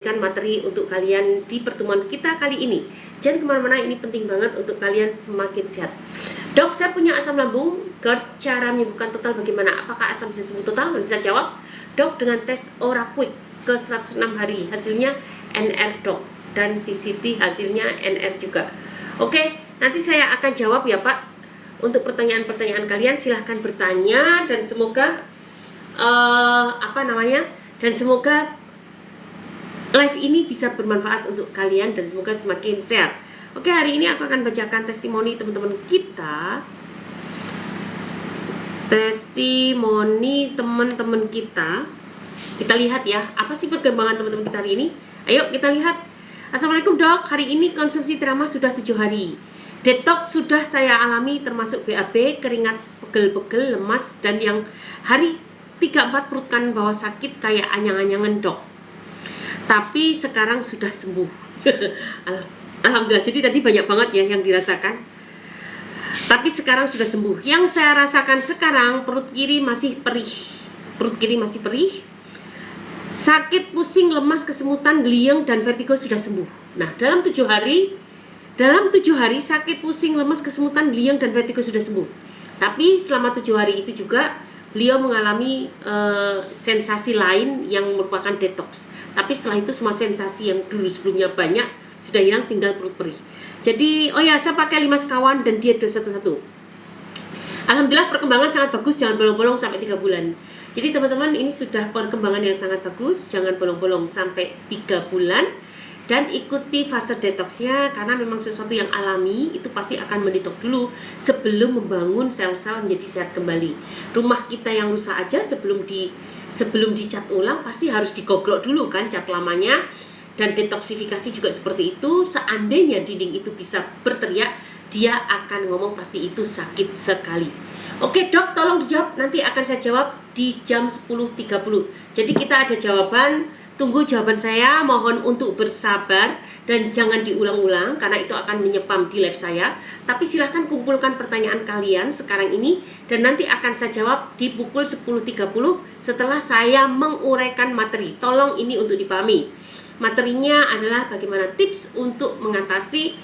Materi untuk kalian di pertemuan kita kali ini. Jangan kemana-mana, ini penting banget untuk kalian semakin sehat. Dok, saya punya asam lambung GERD, cara menyembuhkan total bagaimana? Apakah asam bisa sembuh total? Nanti saya jawab. Dok, dengan tes OraQuick ke 106 hari, hasilnya NR dok, dan VCT hasilnya NR juga. Oke, nanti saya akan jawab ya Pak. Untuk pertanyaan-pertanyaan kalian silahkan bertanya dan semoga dan semoga live ini bisa bermanfaat untuk kalian dan semoga semakin sehat. Oke, hari ini aku akan bacakan testimoni teman-teman kita. Testimoni teman-teman kita. Kita lihat ya, apa sih perkembangan teman-teman kita hari ini? Ayo kita lihat. Assalamualaikum dok, hari ini konsumsi Terama sudah 7 hari. Detox sudah saya alami termasuk BAB, keringat, pegel-pegel, lemas, dan yang hari 3-4 perut kanan bawah sakit kayak anyang-anyangan dok. Tapi sekarang sudah sembuh. Alhamdulillah. Jadi tadi banyak banget ya yang dirasakan. Tapi sekarang sudah sembuh. Yang saya rasakan sekarang perut kiri masih perih. Sakit, pusing, lemas, kesemutan, geliang dan vertigo sudah sembuh. Nah, dalam 7 hari sakit, pusing, lemas, kesemutan, geliang dan vertigo sudah sembuh. Tapi selama 7 hari itu juga beliau mengalami sensasi lain yang merupakan detox. Tapi setelah itu semua sensasi yang dulu sebelumnya banyak sudah hilang, tinggal perut perih. Jadi, oh ya, saya pakai 5 sekawan dan diet 211. Alhamdulillah perkembangan sangat bagus, jangan bolong-bolong sampai 3 bulan. Jadi teman-teman, ini sudah perkembangan yang sangat bagus, jangan bolong-bolong sampai 3 bulan. Dan ikuti fase detoxnya karena memang sesuatu yang alami itu pasti akan mendetox dulu sebelum membangun sel-sel menjadi sehat kembali. Rumah kita yang rusak aja sebelum dicat ulang pasti harus digogrok dulu kan cat lamanya. Dan detoksifikasi juga seperti itu. Seandainya dinding itu bisa berteriak, dia akan ngomong pasti itu sakit sekali. Oke dok, tolong dijawab, nanti akan saya jawab di jam 10.30. Jadi kita ada jawaban. Tunggu jawaban saya, mohon untuk bersabar dan jangan diulang-ulang karena itu akan menyepam di live saya. Tapi silahkan kumpulkan pertanyaan kalian sekarang ini dan nanti akan saya jawab di pukul 10.30 setelah saya menguraikan materi. Tolong ini untuk dipahami. Materinya adalah bagaimana tips untuk mengatasi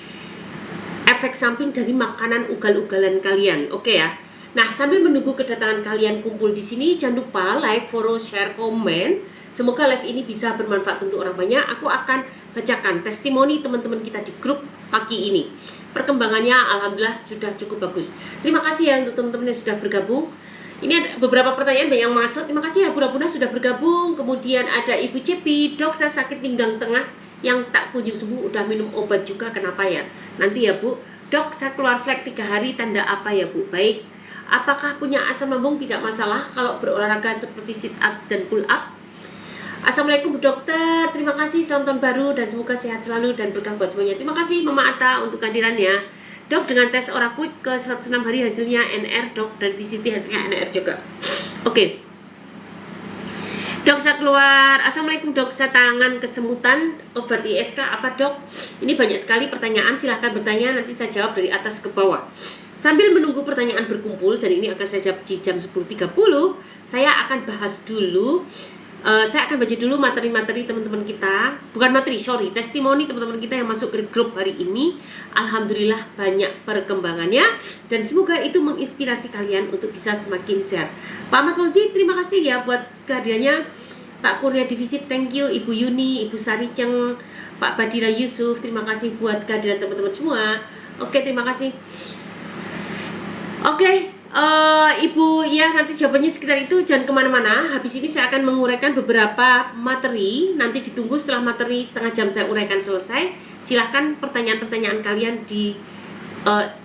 efek samping dari makanan ugal-ugalan kalian. Oke ya. Nah, sambil menunggu kedatangan kalian kumpul di sini, jangan lupa like, follow, share, komen. Semoga live ini bisa bermanfaat untuk orang banyak. Aku akan bacakan testimoni teman-teman kita di grup pagi ini. Perkembangannya alhamdulillah sudah cukup bagus. Terima kasih ya untuk teman-teman yang sudah bergabung. Ini ada beberapa pertanyaan banyak yang masuk. Terima kasih ya Bunda sudah bergabung. Kemudian ada Ibu Cepi, dok saya sakit pinggang tengah yang tak kunjung sembuh, udah minum obat juga, kenapa ya? Nanti ya Bu. Dok, saya keluar flek 3 hari, tanda apa ya Bu? Baik. Apakah punya asam lambung? Tidak masalah kalau berolahraga seperti sit up dan pull up. Assalamualaikum Bu Dokter, terima kasih, selamat tahun baru dan semoga sehat selalu dan berkah buat semuanya. Terima kasih Mama Ata untuk kehadirannya. Dok, dengan tes OraQuick ke 106 hari hasilnya NR dok dan VCT hasilnya NR juga. Oke. Dok, saya keluar. Assalamualaikum dok, saya tangan kesemutan, obat ISK apa dok? Ini banyak sekali pertanyaan, silahkan bertanya, nanti saya jawab dari atas ke bawah. Sambil menunggu pertanyaan berkumpul, dan ini akan saya jawab di jam 10.30, saya akan bahas dulu, saya akan baca dulu materi-materi teman-teman kita. Bukan materi, sorry, testimoni teman-teman kita yang masuk ke grup hari ini. Alhamdulillah banyak perkembangannya, dan semoga itu menginspirasi kalian untuk bisa semakin sehat. Pak Ahmad Fauzi, terima kasih ya buat kehadirannya. Pak Kurnia Divisip, thank you. Ibu Yuni, Ibu Sari Ceng, Pak Badira Yusuf, terima kasih buat kehadiran teman-teman semua. Oke, terima kasih. Oke, Ibu, ya nanti jawabannya sekitar itu, jangan kemana-mana. Habis ini saya akan menguraikan beberapa materi. Nanti ditunggu setelah materi setengah jam saya uraikan selesai. Silahkan pertanyaan-pertanyaan kalian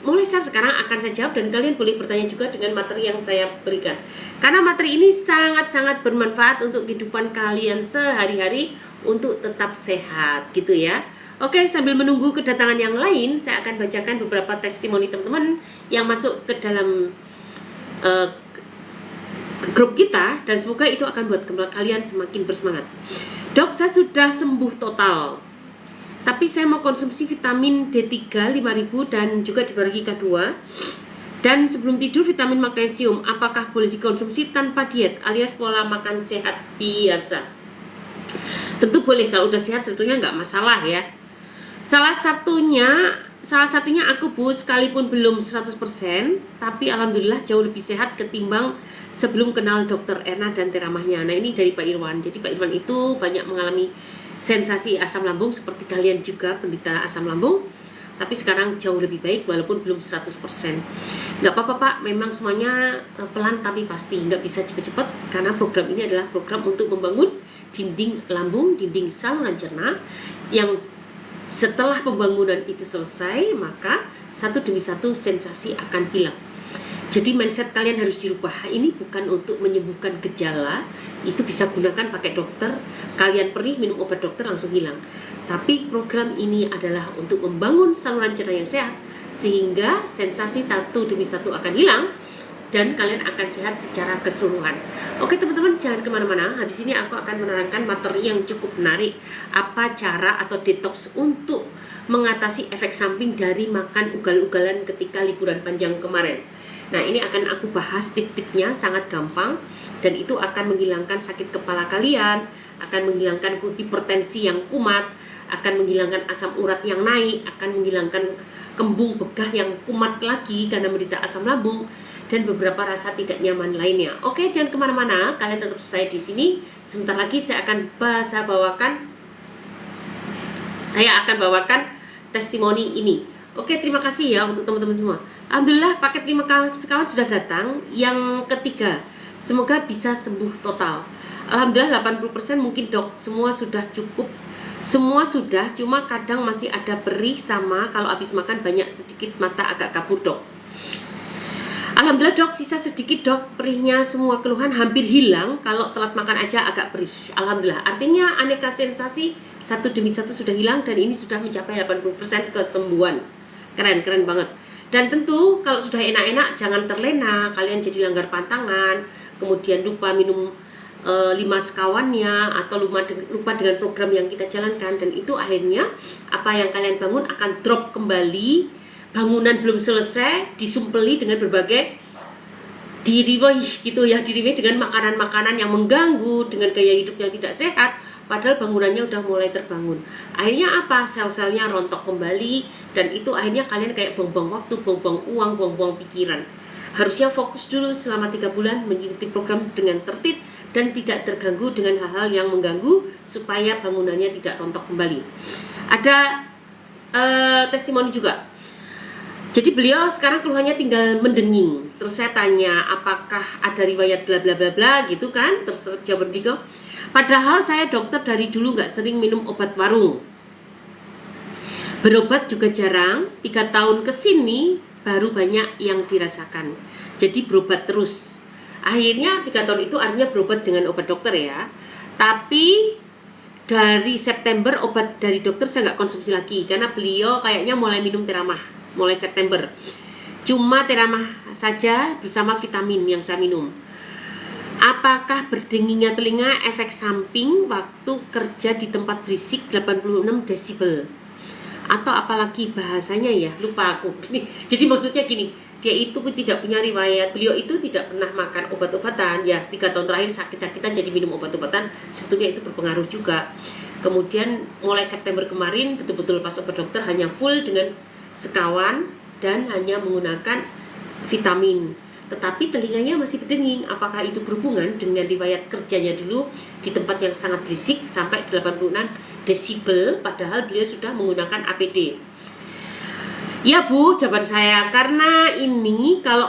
mulai sekarang akan saya jawab dan kalian boleh bertanya juga dengan materi yang saya berikan. Karena materi ini sangat-sangat bermanfaat untuk kehidupan kalian sehari-hari untuk tetap sehat gitu ya. Oke, sambil menunggu kedatangan yang lain, saya akan bacakan beberapa testimoni teman-teman yang masuk ke dalam grup kita dan semoga itu akan buat kalian semakin bersemangat. Dok, saya sudah sembuh total. Tapi saya mau konsumsi vitamin D3 5000 dan juga dibagi K2. Dan sebelum tidur vitamin magnesium, apakah boleh dikonsumsi tanpa diet alias pola makan sehat biasa? Tentu boleh, kalau udah sehat sebetulnya nggak masalah ya. Salah satunya aku Bu, sekalipun belum 100%, tapi alhamdulillah jauh lebih sehat ketimbang sebelum kenal dokter Erna dan teramahnya. Nah, ini dari Pak Irwan. Jadi Pak Irwan itu banyak mengalami sensasi asam lambung seperti kalian juga penderita asam lambung, tapi sekarang jauh lebih baik walaupun belum 100%. Nggak apa-apa Pak, memang semuanya pelan tapi pasti, nggak bisa cepet-cepet, karena program ini adalah program untuk membangun dinding lambung, dinding saluran cerna, yang setelah pembangunan itu selesai, maka satu demi satu sensasi akan hilang. Jadi mindset kalian harus dirubah. Ini bukan untuk menyembuhkan gejala, itu bisa gunakan pakai dokter. Kalian perih minum obat dokter langsung hilang. Tapi program ini adalah untuk membangun saluran cerna yang sehat, sehingga sensasi satu demi satu akan hilang dan kalian akan sehat secara keseluruhan. Oke teman-teman, jangan kemana-mana. Habis ini aku akan menerangkan materi yang cukup menarik. Apa cara atau detox untuk mengatasi efek samping dari makan ugal-ugalan ketika liburan panjang kemarin. Nah, ini akan aku bahas tip-tipnya, sangat gampang, dan itu akan menghilangkan sakit kepala kalian, akan menghilangkan hipertensi yang kumat, akan menghilangkan asam urat yang naik, akan menghilangkan kembung begah yang kumat lagi karena menderita asam lambung, dan beberapa rasa tidak nyaman lainnya. Oke, jangan kemana-mana, kalian tetap stay di sini. Sebentar lagi saya akan bawakan testimoni ini. Oke, terima kasih ya untuk teman-teman semua. Alhamdulillah paket 5 kawan sudah datang. Yang ketiga, semoga bisa sembuh total. Alhamdulillah 80% mungkin dok, semua sudah cukup. Semua sudah, cuma kadang masih ada perih sama kalau habis makan banyak sedikit mata agak kabur dok. Alhamdulillah dok, sisa sedikit dok, perihnya semua keluhan hampir hilang. Kalau telat makan aja agak perih. Alhamdulillah, artinya aneka sensasi satu demi satu sudah hilang dan ini sudah mencapai 80% kesembuhan. Keren banget. Dan tentu kalau sudah enak-enak jangan terlena, kalian jadi langgar pantangan, kemudian lupa minum 5 sekawannya, atau lupa dengan program yang kita jalankan, dan itu akhirnya apa yang kalian bangun akan drop kembali. Bangunan belum selesai disumpeli dengan berbagai diriweh gitu ya, diriweh dengan makanan-makanan yang mengganggu, dengan gaya hidup yang tidak sehat, padahal bangunannya udah mulai terbangun. Akhirnya apa? Sel-selnya rontok kembali, dan itu akhirnya kalian kayak buang-buang waktu, buang-buang uang, buang-buang pikiran. Harusnya fokus dulu selama 3 bulan mengikuti program dengan tertib dan tidak terganggu dengan hal-hal yang mengganggu supaya bangunannya tidak rontok kembali. Ada testimoni juga. Jadi beliau sekarang keluhannya tinggal mendenging. Terus saya tanya, apakah ada riwayat bla bla bla bla gitu kan? Terus jawaban beliau, padahal saya dokter dari dulu nggak sering minum obat warung. Berobat juga jarang, 3 tahun kesini baru banyak yang dirasakan. Jadi berobat terus. Akhirnya 3 tahun itu artinya berobat dengan obat dokter ya. Tapi dari September obat dari dokter saya nggak konsumsi lagi, karena beliau kayaknya mulai minum teramah mulai September. Cuma teramah saja bersama vitamin yang saya minum. Apakah berdengingnya telinga efek samping waktu kerja di tempat berisik 86 desibel? Atau apalagi bahasanya ya, lupa aku. Jadi maksudnya gini, dia itu tidak punya riwayat, beliau itu tidak pernah makan obat-obatan. Ya 3 tahun terakhir sakit-sakitan jadi minum obat-obatan, sebetulnya itu berpengaruh juga. Kemudian mulai September kemarin betul-betul pas obat dokter hanya full dengan sekawan dan hanya menggunakan vitamin, tetapi telinganya masih berdenging. Apakah itu berhubungan dengan riwayat kerjanya dulu di tempat yang sangat berisik sampai 86 desibel, padahal beliau sudah menggunakan APD? Ya Bu, jawaban saya, karena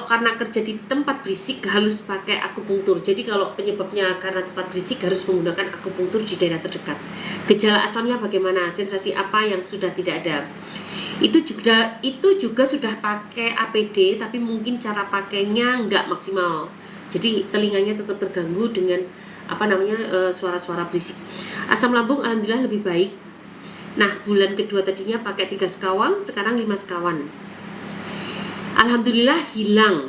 karena kerja di tempat berisik harus pakai akupunktur. Jadi kalau penyebabnya karena tempat berisik harus menggunakan akupunktur di daerah terdekat. Gejala asamnya bagaimana? Sensasi apa yang sudah tidak ada? Itu juga sudah pakai APD, tapi mungkin cara pakainya nggak maksimal. Jadi telinganya tetap terganggu dengan suara-suara berisik. Asam lambung alhamdulillah lebih baik. Nah, bulan kedua tadinya pakai 3 sekawan, sekarang 5 sekawan. Alhamdulillah hilang.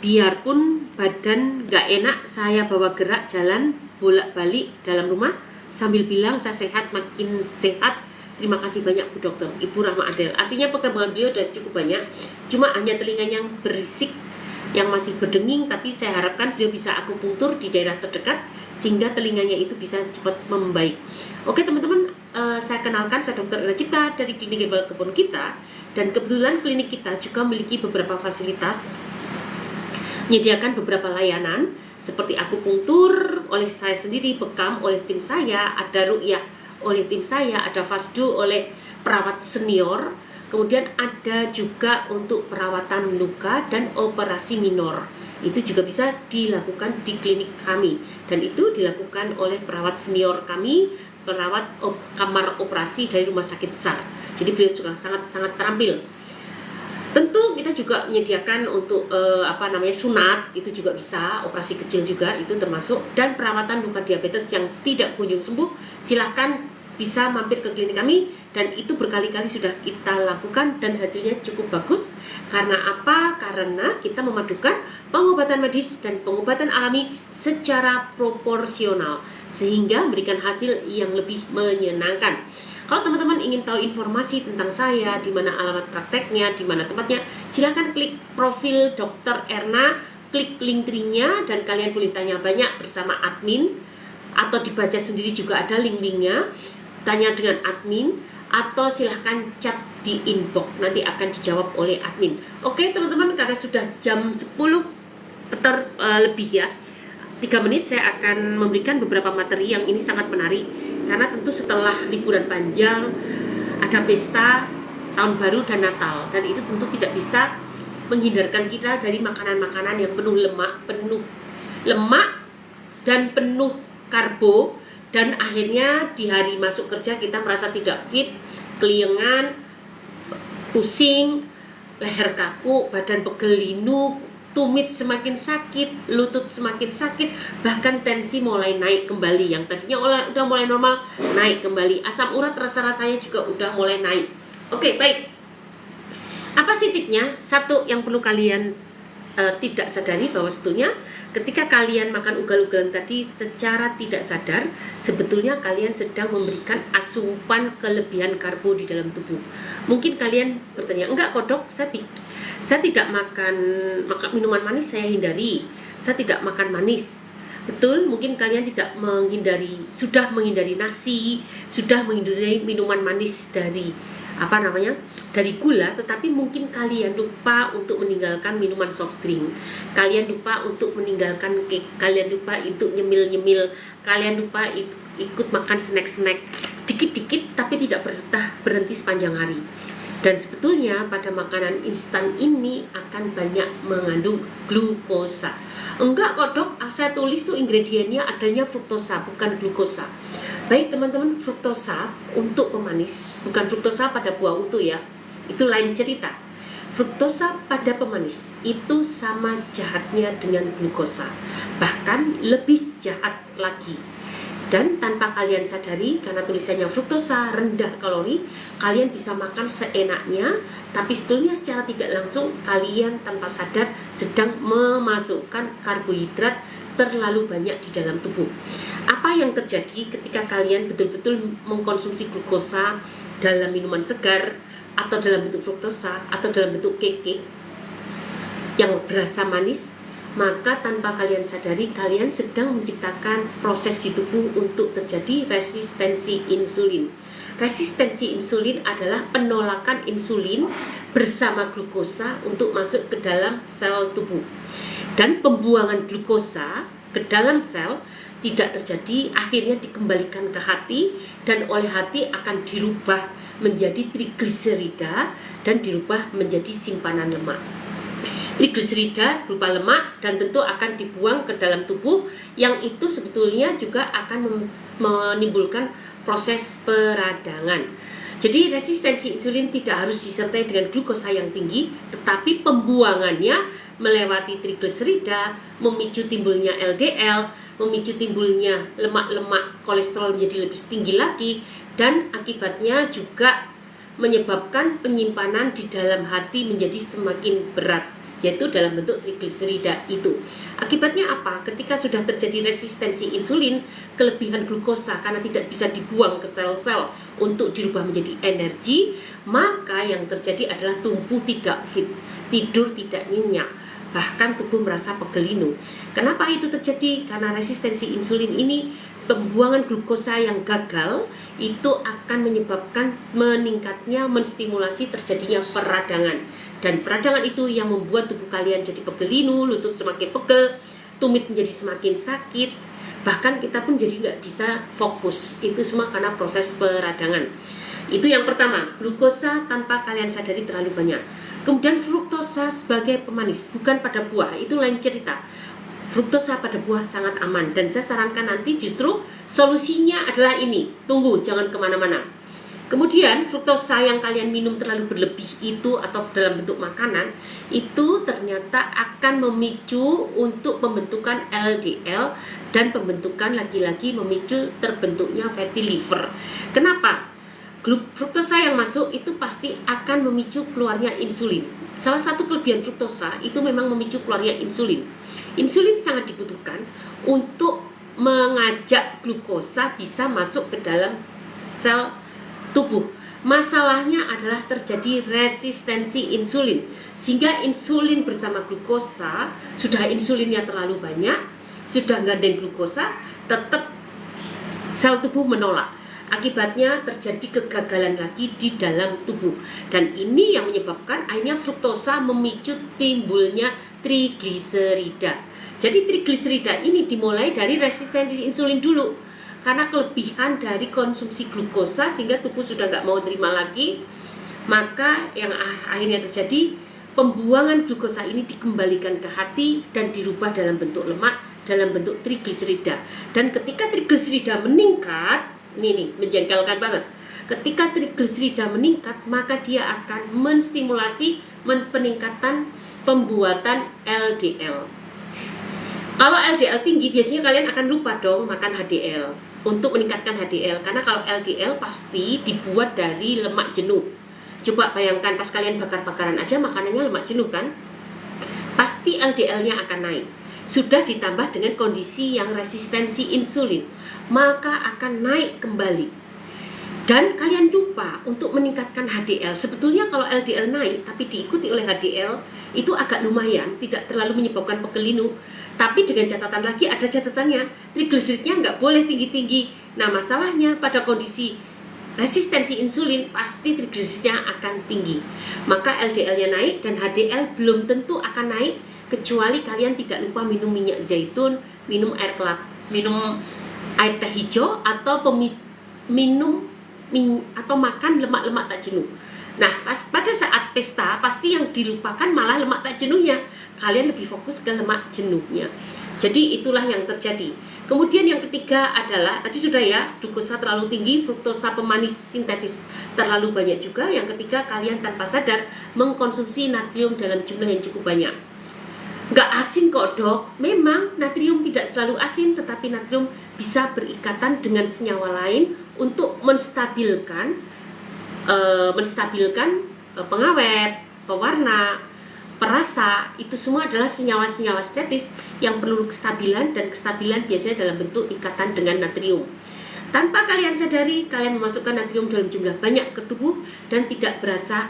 Biarpun badan gak enak, saya bawa gerak jalan bolak-balik dalam rumah sambil bilang saya sehat, makin sehat. Terima kasih banyak Bu Dokter, Ibu Rahma Adel. Artinya perkembangan beliau sudah cukup banyak, cuma hanya telinganya yang berisik yang masih berdenging, tapi saya harapkan beliau bisa akupunktur di daerah terdekat sehingga telinganya itu bisa cepat membaik. Oke teman-teman, saya kenalkan, saya Dr. Ella Cipta dari Klinik Herbal Kebun Kita, dan kebetulan klinik kita juga memiliki beberapa fasilitas, menyediakan beberapa layanan seperti akupunktur oleh saya sendiri, bekam oleh tim saya, ada ruqyah oleh tim saya, ada fasdu oleh perawat senior. Kemudian ada juga untuk perawatan luka dan operasi minor. Itu juga bisa dilakukan di klinik kami. Dan itu dilakukan oleh perawat senior kami, perawat kamar operasi dari rumah sakit besar. Jadi beliau juga sangat terampil. Tentu kita juga menyediakan untuk sunat, itu juga bisa, operasi kecil juga itu termasuk, dan perawatan luka diabetes yang tidak kunjung sembuh, silahkan bisa mampir ke klinik kami, dan itu berkali-kali sudah kita lakukan dan hasilnya cukup bagus. Karena apa? Karena kita memadukan pengobatan medis dan pengobatan alami secara proporsional sehingga memberikan hasil yang lebih menyenangkan. Kalau teman-teman ingin tahu informasi tentang saya, di mana alamat prakteknya, di mana tempatnya, silahkan klik profil Dr. Erna, klik link tree-nya, dan kalian boleh tanya banyak bersama admin, atau dibaca sendiri juga ada link-linknya. Tanya dengan admin, atau silahkan chat di inbox, nanti akan dijawab oleh admin. Oke teman-teman, karena sudah jam 10 lebih ya, 3 menit saya akan memberikan beberapa materi yang ini sangat menarik. Karena tentu setelah liburan panjang, ada pesta tahun baru dan Natal, dan itu tentu tidak bisa menghindarkan kita dari makanan-makanan yang penuh lemak dan penuh karbo. Dan akhirnya di hari masuk kerja kita merasa tidak fit, keliengan, pusing, leher kaku, badan pegel linu, tumit semakin sakit, lutut semakin sakit, bahkan tensi mulai naik kembali. Yang tadinya udah mulai normal, naik kembali. Asam urat rasa-rasanya juga udah mulai naik. Oke, baik. Apa sih tipnya? Satu yang perlu kalian tidak sadari, bahwa sebetulnya ketika kalian makan ugal-ugalan tadi secara tidak sadar, sebetulnya kalian sedang memberikan asupan kelebihan karbo di dalam tubuh. Mungkin kalian bertanya, enggak kok dok, saya tidak makan minuman manis, saya hindari, saya tidak makan manis. Betul, mungkin kalian sudah menghindari nasi, sudah menghindari minuman manis dari gula, tetapi mungkin kalian lupa untuk meninggalkan minuman soft drink, kalian lupa untuk meninggalkan cake, kalian lupa untuk nyemil-nyemil, kalian lupa ikut makan snack-snack dikit-dikit tapi tidak berhenti sepanjang hari. Dan sebetulnya pada makanan instan ini akan banyak mengandung glukosa. Enggak kok dok, saya tulis tuh ingredientnya adanya fruktosa, bukan glukosa. Baik teman-teman, fruktosa untuk pemanis, bukan fruktosa pada buah utuh ya, itu lain cerita. Fruktosa pada pemanis itu sama jahatnya dengan glukosa, bahkan lebih jahat lagi. Dan tanpa kalian sadari, karena tulisannya fruktosa rendah kalori, kalian bisa makan seenaknya, tapi sebetulnya secara tidak langsung kalian tanpa sadar sedang memasukkan karbohidrat terlalu banyak di dalam tubuh. Apa yang terjadi ketika kalian betul-betul mengkonsumsi glukosa dalam minuman segar, atau dalam bentuk fruktosa, atau dalam bentuk cake yang berasa manis? Maka tanpa kalian sadari, kalian sedang menciptakan proses di tubuh untuk terjadi resistensi insulin. Resistensi insulin adalah penolakan insulin bersama glukosa untuk masuk ke dalam sel tubuh. Dan pembuangan glukosa ke dalam sel tidak terjadi, akhirnya dikembalikan ke hati, dan oleh hati akan dirubah menjadi trigliserida dan dirubah menjadi simpanan lemak. Trigliserida berupa lemak dan tentu akan dibuang ke dalam tubuh, yang itu sebetulnya juga akan menimbulkan proses peradangan. Jadi resistensi insulin tidak harus disertai dengan glukosa yang tinggi, tetapi pembuangannya melewati trigliserida, memicu timbulnya LDL, memicu timbulnya lemak-lemak kolesterol menjadi lebih tinggi lagi, dan akibatnya juga menyebabkan penyimpanan di dalam hati menjadi semakin berat, yaitu dalam bentuk trigliserida itu. Akibatnya apa? Ketika sudah terjadi resistensi insulin, kelebihan glukosa karena tidak bisa dibuang ke sel-sel untuk dirubah menjadi energi, maka yang terjadi adalah tubuh tidak fit, tidur tidak nyenyak, bahkan tubuh merasa pegelinu. Kenapa itu terjadi? Karena resistensi insulin ini, pembuangan glukosa yang gagal itu akan menyebabkan meningkatnya, menstimulasi terjadinya peradangan. Dan peradangan itu yang membuat tubuh kalian jadi pegelinu, lutut semakin pegel, tumit menjadi semakin sakit, bahkan kita pun jadi nggak bisa fokus. Itu semua karena proses peradangan. Itu yang pertama, glukosa tanpa kalian sadari terlalu banyak. Kemudian fruktosa sebagai pemanis, bukan pada buah, itu lain cerita. Fruktosa pada buah sangat aman, dan saya sarankan nanti justru solusinya adalah ini. Tunggu, jangan kemana-mana. Kemudian fruktosa yang kalian minum terlalu berlebih itu atau dalam bentuk makanan itu ternyata akan memicu untuk pembentukan LDL dan pembentukan lagi-lagi memicu terbentuknya fatty liver. Kenapa? Fruktosa yang masuk itu pasti akan memicu keluarnya insulin. Salah satu kelebihan fruktosa itu memang memicu keluarnya insulin. Insulin sangat dibutuhkan untuk mengajak glukosa bisa masuk ke dalam sel tubuh. Masalahnya adalah terjadi resistensi insulin, sehingga insulin bersama glukosa, sudah insulinnya terlalu banyak, sudah gandeng glukosa, tetap sel tubuh menolak. Akibatnya terjadi kegagalan lagi di dalam tubuh, dan ini yang menyebabkan akhirnya fruktosa memicu timbulnya trigliserida. Jadi trigliserida ini dimulai dari resistensi insulin dulu, karena kelebihan dari konsumsi glukosa sehingga tubuh sudah nggak mau terima lagi, maka yang akhirnya terjadi pembuangan glukosa ini dikembalikan ke hati dan dirubah dalam bentuk lemak, dalam bentuk trigliserida. Dan ketika trigliserida meningkat, ini nih, menjengkelkan banget. Ketika trigliserida meningkat, maka dia akan menstimulasi peningkatan pembuatan LDL. Kalau LDL tinggi, biasanya kalian akan lupa dong makan HDL untuk meningkatkan HDL. Karena kalau LDL pasti dibuat dari lemak jenuh. Coba bayangkan pas kalian bakar-bakaran aja makanannya lemak jenuh kan? Pasti LDL-nya akan naik. Sudah ditambah dengan kondisi yang resistensi insulin, maka akan naik kembali. Dan kalian lupa untuk meningkatkan HDL. Sebetulnya kalau LDL naik tapi diikuti oleh HDL, itu agak lumayan, tidak terlalu menyebabkan pegelinu. Tapi dengan catatan lagi, ada catatannya, trigliseridnya nggak boleh tinggi-tinggi. Nah, masalahnya pada kondisi resistensi insulin, pasti trigliseridnya akan tinggi. Maka LDL-nya naik dan HDL belum tentu akan naik, kecuali kalian tidak lupa minum minyak zaitun, minum air kelapa, minum air teh hijau, atau atau makan lemak-lemak tak jenuh. Nah, pada saat pesta pasti yang dilupakan malah lemak tak jenuhnya. Kalian lebih fokus ke lemak jenuhnya. Jadi itulah yang terjadi. Kemudian yang ketiga adalah, tadi sudah ya, glukosa terlalu tinggi, fruktosa pemanis sintetis terlalu banyak juga. Yang ketiga, kalian tanpa sadar mengkonsumsi natrium dalam jumlah yang cukup banyak. Nggak asin kok dok, memang natrium tidak selalu asin, tetapi natrium bisa berikatan dengan senyawa lain untuk menstabilkan pengawet, pewarna, perasa. Itu semua adalah senyawa-senyawa sintetis yang perlu kestabilan, dan kestabilan biasanya dalam bentuk ikatan dengan natrium. Tanpa kalian sadari, kalian memasukkan natrium dalam jumlah banyak ke tubuh dan tidak berasa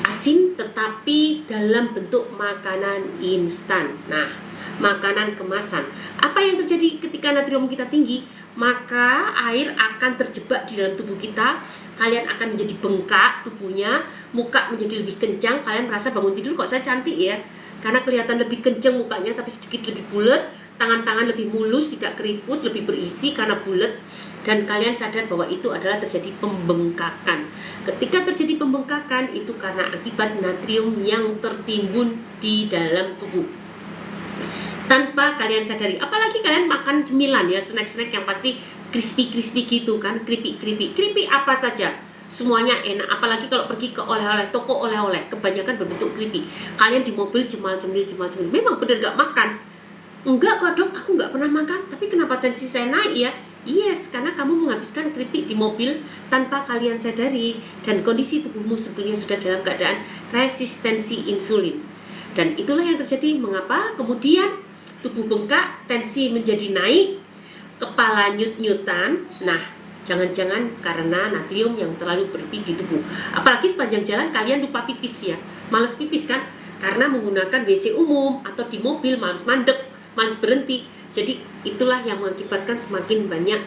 asin, tetapi dalam bentuk makanan instan. Nah, makanan kemasan. Apa yang terjadi ketika natrium kita tinggi? Maka air akan terjebak di dalam tubuh kita. Kalian akan menjadi bengkak tubuhnya, muka menjadi lebih kencang. Kalian merasa bangun tidur kok saya cantik ya, karena kelihatan lebih kencang mukanya, tapi sedikit lebih bulat. Tangan-tangan lebih mulus, tidak keriput, lebih berisi karena bulat. Dan kalian sadar bahwa itu adalah terjadi pembengkakan. Ketika terjadi pembengkakan, itu karena akibat natrium yang tertimbun di dalam tubuh tanpa kalian sadari. Apalagi kalian makan cemilan ya, snack-snack yang pasti crispy-crispy gitu kan, keripik apa saja, semuanya enak. Apalagi kalau pergi ke oleh-oleh, toko oleh-oleh, kebanyakan berbentuk keripik. Kalian di mobil cemal-cemil. Memang bener gak makan? Enggak kok dok, aku nggak pernah makan. Tapi kenapa tensi saya naik ya? Yes, karena kamu menghabiskan keripik di mobil tanpa kalian sadari. Dan kondisi tubuhmu sebetulnya sudah dalam keadaan resistensi insulin. Dan itulah yang terjadi mengapa kemudian tubuh bengkak, tensi menjadi naik, kepala nyut-nyutan. Nah, jangan-jangan karena natrium yang terlalu berlebih di tubuh. Apalagi sepanjang jalan kalian lupa pipis ya, males pipis kan? karena menggunakan WC umum atau di mobil malas mandek, malas berhenti. Jadi itulah yang mengakibatkan semakin banyak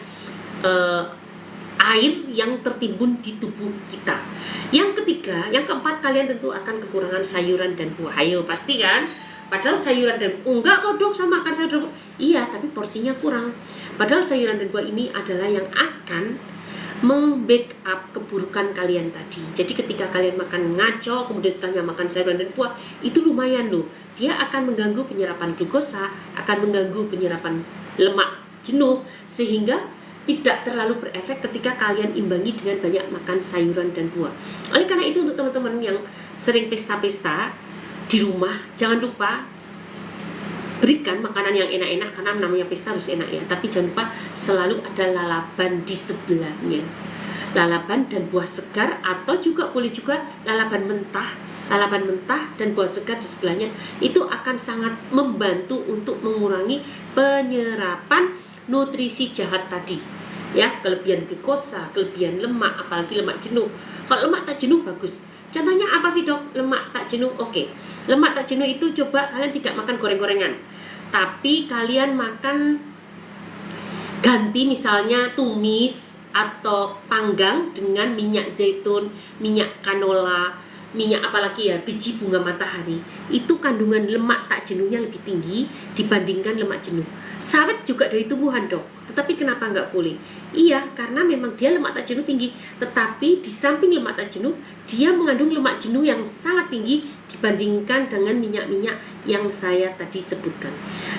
air yang tertimbun di tubuh kita. Yang ketiga, yang keempat, kalian tentu akan kekurangan sayuran dan buah. Ayo, pasti kan? Padahal sayuran dan enggak kok dok, sama makan sayuran. Iya, tapi porsinya kurang. Padahal sayuran dan buah ini adalah yang akan membackup keburukan kalian tadi. Jadi ketika kalian makan ngaco, kemudian setelahnya makan sayuran dan buah, itu lumayan loh. Dia akan mengganggu penyerapan glukosa, akan mengganggu penyerapan lemak jenuh, sehingga tidak terlalu berefek ketika kalian imbangi dengan banyak makan sayuran dan buah. Oleh karena itu, untuk teman-teman yang sering pesta-pesta di rumah, jangan lupa berikan makanan yang enak-enak, karena namanya pesta harus enak ya. Tapi jangan lupa selalu ada lalapan di sebelahnya. Lalapan dan buah segar, atau juga boleh juga lalapan mentah. Lalapan mentah dan buah segar di sebelahnya itu akan sangat membantu untuk mengurangi penyerapan nutrisi jahat tadi. Ya, kelebihan glukosa, kelebihan lemak, apalagi lemak jenuh. Kalau lemak tak jenuh bagus. Contohnya apa sih dok? Lemak tak jenuh, oke. Lemak tak jenuh itu coba kalian tidak makan goreng-gorengan, tapi kalian makan ganti misalnya tumis atau panggang dengan minyak zaitun, minyak canola, minyak apalagi ya, biji bunga matahari. Itu kandungan lemak tak jenuhnya lebih tinggi dibandingkan lemak jenuh. Sawit juga dari tumbuhan dok, tetapi kenapa nggak boleh? Iya, karena memang dia lemak tak jenuh tinggi, tetapi di samping lemak tak jenuh, dia mengandung lemak jenuh yang sangat tinggi dibandingkan dengan minyak-minyak yang saya tadi sebutkan.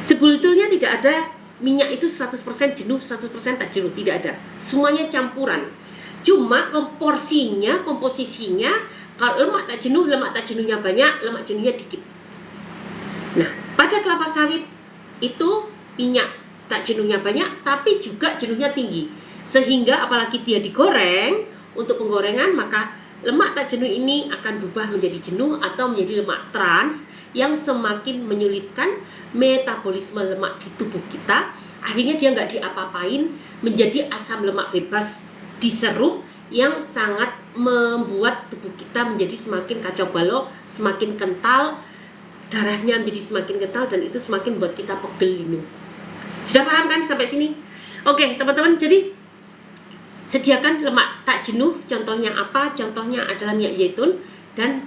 Sebetulnya tidak ada minyak itu 100% jenuh, 100% tak jenuh, tidak ada. Semuanya campuran. Cuma komposisinya, kalau lemak tak jenuhnya banyak, lemak jenuhnya dikit. Nah, pada kelapa sawit itu minyak tak jenuhnya banyak, tapi juga jenuhnya tinggi. Sehingga apalagi dia digoreng, untuk penggorengan, maka lemak tak jenuh ini akan berubah menjadi jenuh atau menjadi lemak trans yang semakin menyulitkan metabolisme lemak di tubuh kita. Akhirnya dia nggak diapa-apain, menjadi asam lemak bebas diserap yang sangat membuat tubuh kita menjadi semakin kacau balau, semakin kental, darahnya menjadi semakin kental, dan itu semakin buat kita pegel linu. Sudah paham kan sampai sini? Oke teman-teman, jadi sediakan lemak tak jenuh. Contohnya apa? Contohnya adalah minyak zaitun dan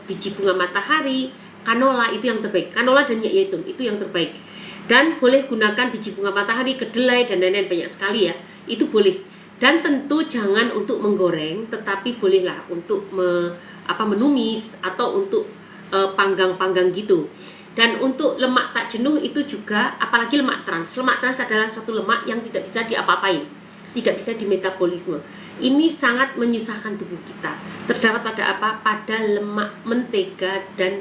biji bunga matahari, canola, itu yang terbaik. Canola dan minyak zaitun itu yang terbaik. Dan boleh gunakan biji bunga matahari, kedelai, dan lain-lain, banyak sekali ya. Itu boleh. Dan tentu jangan untuk menggoreng, tetapi bolehlah untuk menumis atau untuk panggang-panggang gitu. Dan untuk lemak tak jenuh itu juga, apalagi lemak trans. Lemak trans adalah suatu lemak yang tidak bisa diapa-apain, tidak bisa dimetabolisme. Ini sangat menyusahkan tubuh kita. Terdapat pada apa? Pada lemak mentega dan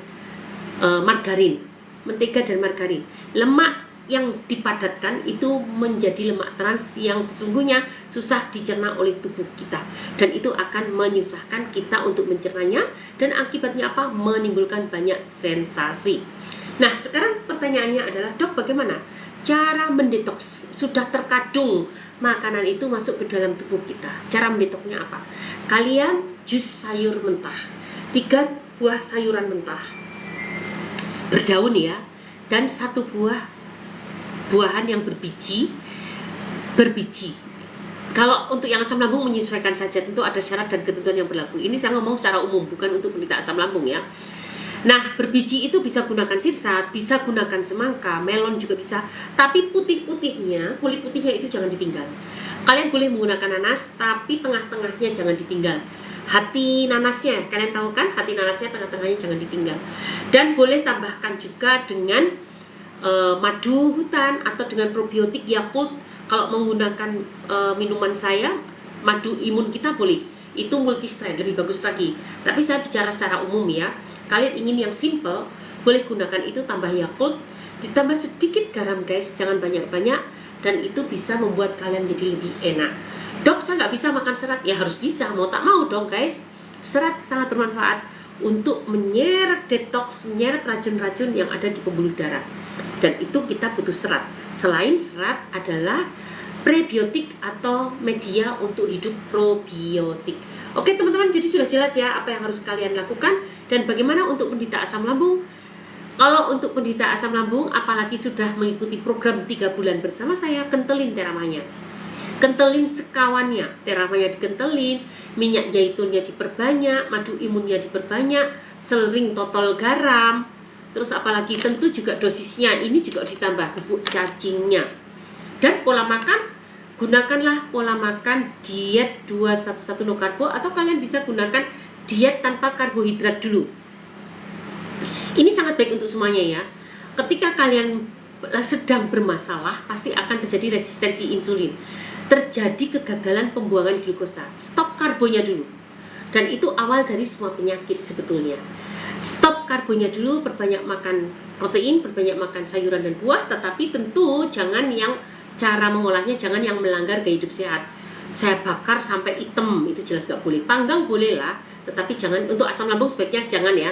margarin. Mentega dan margarin. Lemak yang dipadatkan itu menjadi lemak trans yang sesungguhnya susah dicerna oleh tubuh kita, dan itu akan menyusahkan kita untuk mencernanya, dan akibatnya apa? Menimbulkan banyak sensasi. Nah, sekarang pertanyaannya adalah, dok, bagaimana cara mendetoks? Sudah terkadung makanan itu masuk ke dalam tubuh kita. Cara mendetoksnya apa? Kalian jus sayur mentah, 3 buah sayuran mentah berdaun ya, dan 1 buahan yang berbiji. Kalau untuk yang asam lambung menyesuaikan saja, tentu ada syarat dan ketentuan yang berlaku. Ini saya ngomong secara umum, bukan untuk penderita asam lambung ya. Nah, berbiji itu bisa gunakan sirsa, bisa gunakan semangka, melon juga bisa. Tapi putih-putihnya, kulit putihnya itu jangan ditinggal. Kalian boleh menggunakan nanas, tapi tengah-tengahnya jangan ditinggal. Hati nanasnya, kalian tahu kan, hati nanasnya tengah-tengahnya jangan ditinggal. Dan boleh tambahkan juga dengan madu hutan atau dengan probiotik Yakult. Kalau menggunakan minuman saya, madu imun kita boleh. Itu multi strain, lebih bagus lagi. Tapi saya bicara secara umum ya. Kalian ingin yang simple, boleh gunakan itu, tambah Yakult, ditambah sedikit garam guys, jangan banyak-banyak, dan itu bisa membuat kalian jadi lebih enak. Dok, saya nggak bisa makan serat. Ya harus bisa, mau tak mau dong guys. Serat sangat bermanfaat untuk menyeret detoks, menyeret racun-racun yang ada di pembuluh darah, dan itu kita butuh serat. Selain serat adalah prebiotik atau media untuk hidup probiotik. Oke teman-teman, jadi sudah jelas ya apa yang harus kalian lakukan dan bagaimana untuk penderita asam lambung. Kalau untuk penderita asam lambung, apalagi sudah mengikuti program 3 bulan bersama saya, kentelin teramanya. Kentelin sekawannya, teramanya dikentelin, minyak zaitunnya diperbanyak, madu imunnya diperbanyak, sering total garam. Terus apalagi tentu juga dosisnya ini juga harus ditambah bubuk cacingnya. Dan pola makan, gunakanlah pola makan diet 211 no karbo atau kalian bisa gunakan diet tanpa karbohidrat dulu. Ini sangat baik untuk semuanya ya. Ketika kalian sedang bermasalah, pasti akan terjadi resistensi insulin. Terjadi kegagalan pembuangan glukosa. Stop karbonya dulu. Dan itu awal dari semua penyakit sebetulnya. Stop karbonya dulu, perbanyak makan protein, perbanyak makan sayuran dan buah, tetapi tentu jangan yang cara mengolahnya jangan yang melanggar gaya hidup sehat. Saya bakar sampai hitam, itu jelas gak boleh. Panggang boleh lah, tetapi jangan, untuk asam lambung sebaiknya jangan ya.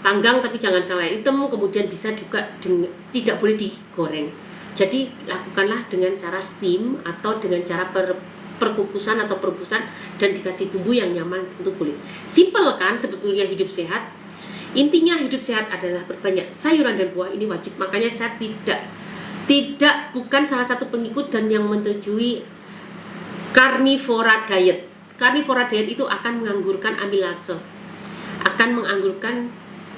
Panggang tapi jangan sampai hitam, kemudian bisa juga tidak boleh digoreng. Jadi lakukanlah dengan cara steam atau dengan cara perkukusan atau perebusan dan dikasih bumbu yang nyaman, tentu boleh. Simple kan sebetulnya hidup sehat. Intinya hidup sehat adalah berbanyak sayuran dan buah, ini wajib. Makanya saya bukan salah satu pengikut dan yang menyetujui carnivora diet. Carnivora diet itu akan menganggurkan amilase, akan menganggurkan.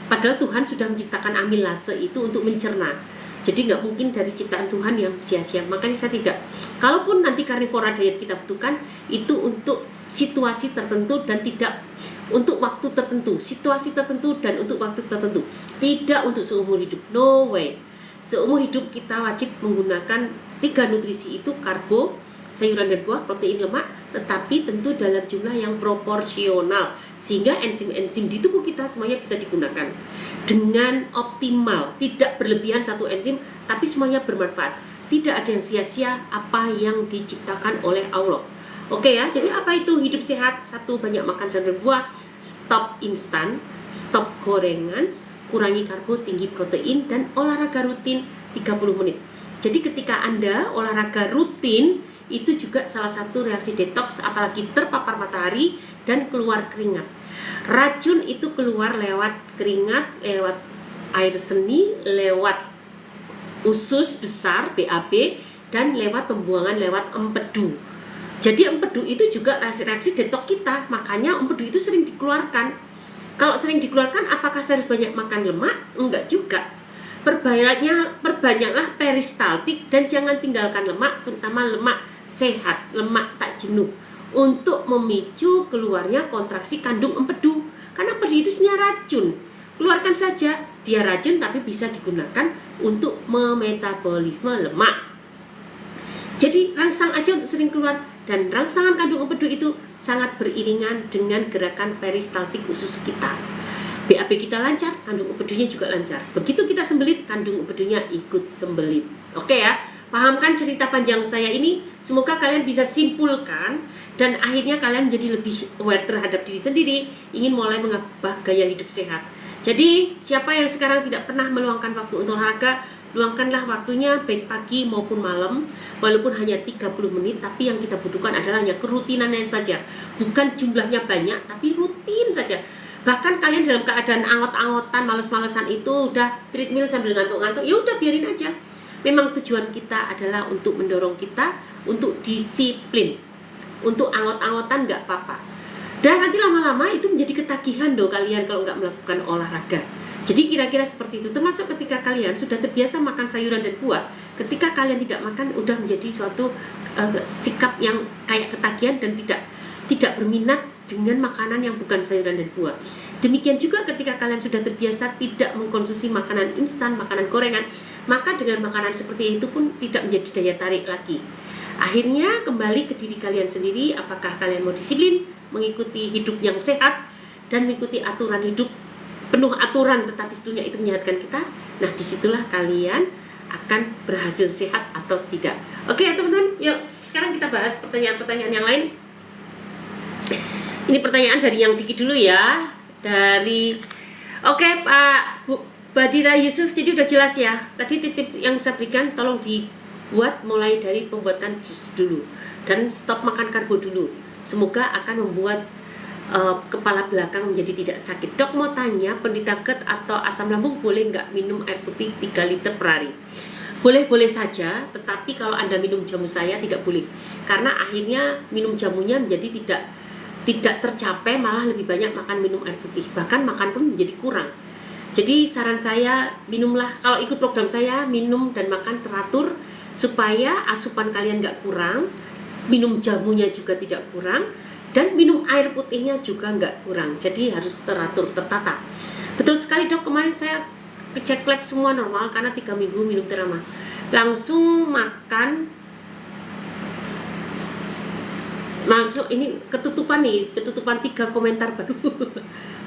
Padahal Tuhan sudah menciptakan amilase itu untuk mencerna. Jadi nggak mungkin dari ciptaan Tuhan yang sia-sia. Makanya saya tidak. Kalaupun nanti carnivora diet kita butuhkan, itu untuk situasi tertentu dan tidak untuk waktu tertentu. Situasi tertentu dan untuk waktu tertentu. Tidak untuk seumur hidup. No way. Seumur hidup kita wajib menggunakan 3 nutrisi itu: karbo, sayuran dan buah, protein, lemak, tetapi tentu dalam jumlah yang proporsional sehingga enzim-enzim di tubuh kita semuanya bisa digunakan dengan optimal, tidak berlebihan satu enzim tapi semuanya bermanfaat. Tidak ada yang sia-sia apa yang diciptakan oleh Allah. Oke ya, jadi apa itu hidup sehat? 1, banyak makan sayur dan buah, stop instan, stop gorengan, kurangi karbo, tinggi protein, dan olahraga rutin 30 menit. Jadi ketika Anda olahraga rutin, itu juga salah satu reaksi detox, apalagi terpapar matahari dan keluar keringat. Racun itu keluar lewat keringat, lewat air seni, lewat usus besar BAB, dan lewat pembuangan lewat empedu. Jadi empedu itu juga reaksi detox kita, makanya empedu itu sering dikeluarkan. Kalau sering dikeluarkan, apakah saya harus banyak makan lemak? Enggak juga. Perbanyaklah peristaltik dan jangan tinggalkan lemak, terutama lemak sehat, lemak tak jenuh, untuk memicu keluarnya kontraksi kandung empedu. Karena empedu itu sebenarnya racun. Keluarkan saja, dia racun tapi bisa digunakan untuk memetabolisme lemak. Jadi rangsang aja untuk sering keluar, dan rangsangan kandung empedu itu sangat beriringan dengan gerakan peristaltik usus kita. BAB kita lancar, kandung empedunya juga lancar. Begitu kita sembelit, kandung empedunya ikut sembelit. Oke ya? Pahamkan cerita panjang saya ini, semoga kalian bisa simpulkan dan akhirnya kalian menjadi lebih aware terhadap diri sendiri, ingin mulai mengubah gaya hidup sehat. Jadi siapa yang sekarang tidak pernah meluangkan waktu untuk olahraga, luangkanlah waktunya baik pagi maupun malam, walaupun hanya 30 menit, tapi yang kita butuhkan adalah hanya kerutinannya saja. Bukan jumlahnya banyak, tapi rutin saja. Bahkan kalian dalam keadaan angot-angotan, males-malesan itu udah treadmill sambil ngantuk-ngantuk, ya udah biarin aja. Memang tujuan kita adalah untuk mendorong kita untuk disiplin. Untuk angot-angotan nggak apa-apa. Dan nanti lama-lama itu menjadi ketagihan loh kalian kalau nggak melakukan olahraga. Jadi kira-kira seperti itu. Termasuk ketika kalian sudah terbiasa makan sayuran dan buah, ketika kalian tidak makan udah menjadi suatu sikap yang kayak ketagihan dan tidak berminat dengan makanan yang bukan sayuran dan buah. Demikian juga ketika kalian sudah terbiasa tidak mengkonsumsi makanan instan, makanan gorengan, maka dengan makanan seperti itu pun tidak menjadi daya tarik lagi. Akhirnya kembali ke diri kalian sendiri, apakah kalian mau disiplin, mengikuti hidup yang sehat, dan mengikuti aturan hidup penuh aturan, tetapi sebetulnya itu menyehatkan kita. Nah, disitulah kalian akan berhasil sehat atau tidak. Oke teman-teman, yuk sekarang kita bahas pertanyaan-pertanyaan yang lain. Ini pertanyaan dari yang Diki dulu ya. Oke Pak Badira Yusuf, jadi udah jelas ya. Tadi titip yang saya berikan tolong buat mulai dari pembuatan jus dulu dan stop makan karbo dulu. Semoga akan membuat kepala belakang menjadi tidak sakit. Dok mau tanya, penderita GERD atau asam lambung boleh nggak minum air putih 3 liter per hari? Boleh-boleh saja, tetapi kalau Anda minum jamu saya tidak boleh. Karena akhirnya minum jamunya menjadi tidak tercapai, malah lebih banyak makan minum air putih. Bahkan makan pun menjadi kurang. Jadi saran saya, minumlah, kalau ikut program saya, minum dan makan teratur supaya asupan kalian nggak kurang, minum jamunya juga tidak kurang, dan minum air putihnya juga nggak kurang. Jadi harus teratur, tertata. Betul sekali dok, kemarin saya cek lab semua normal karena 3 minggu minum Terama. Langsung makan, langsung ini ketutupan 3 komentar baru.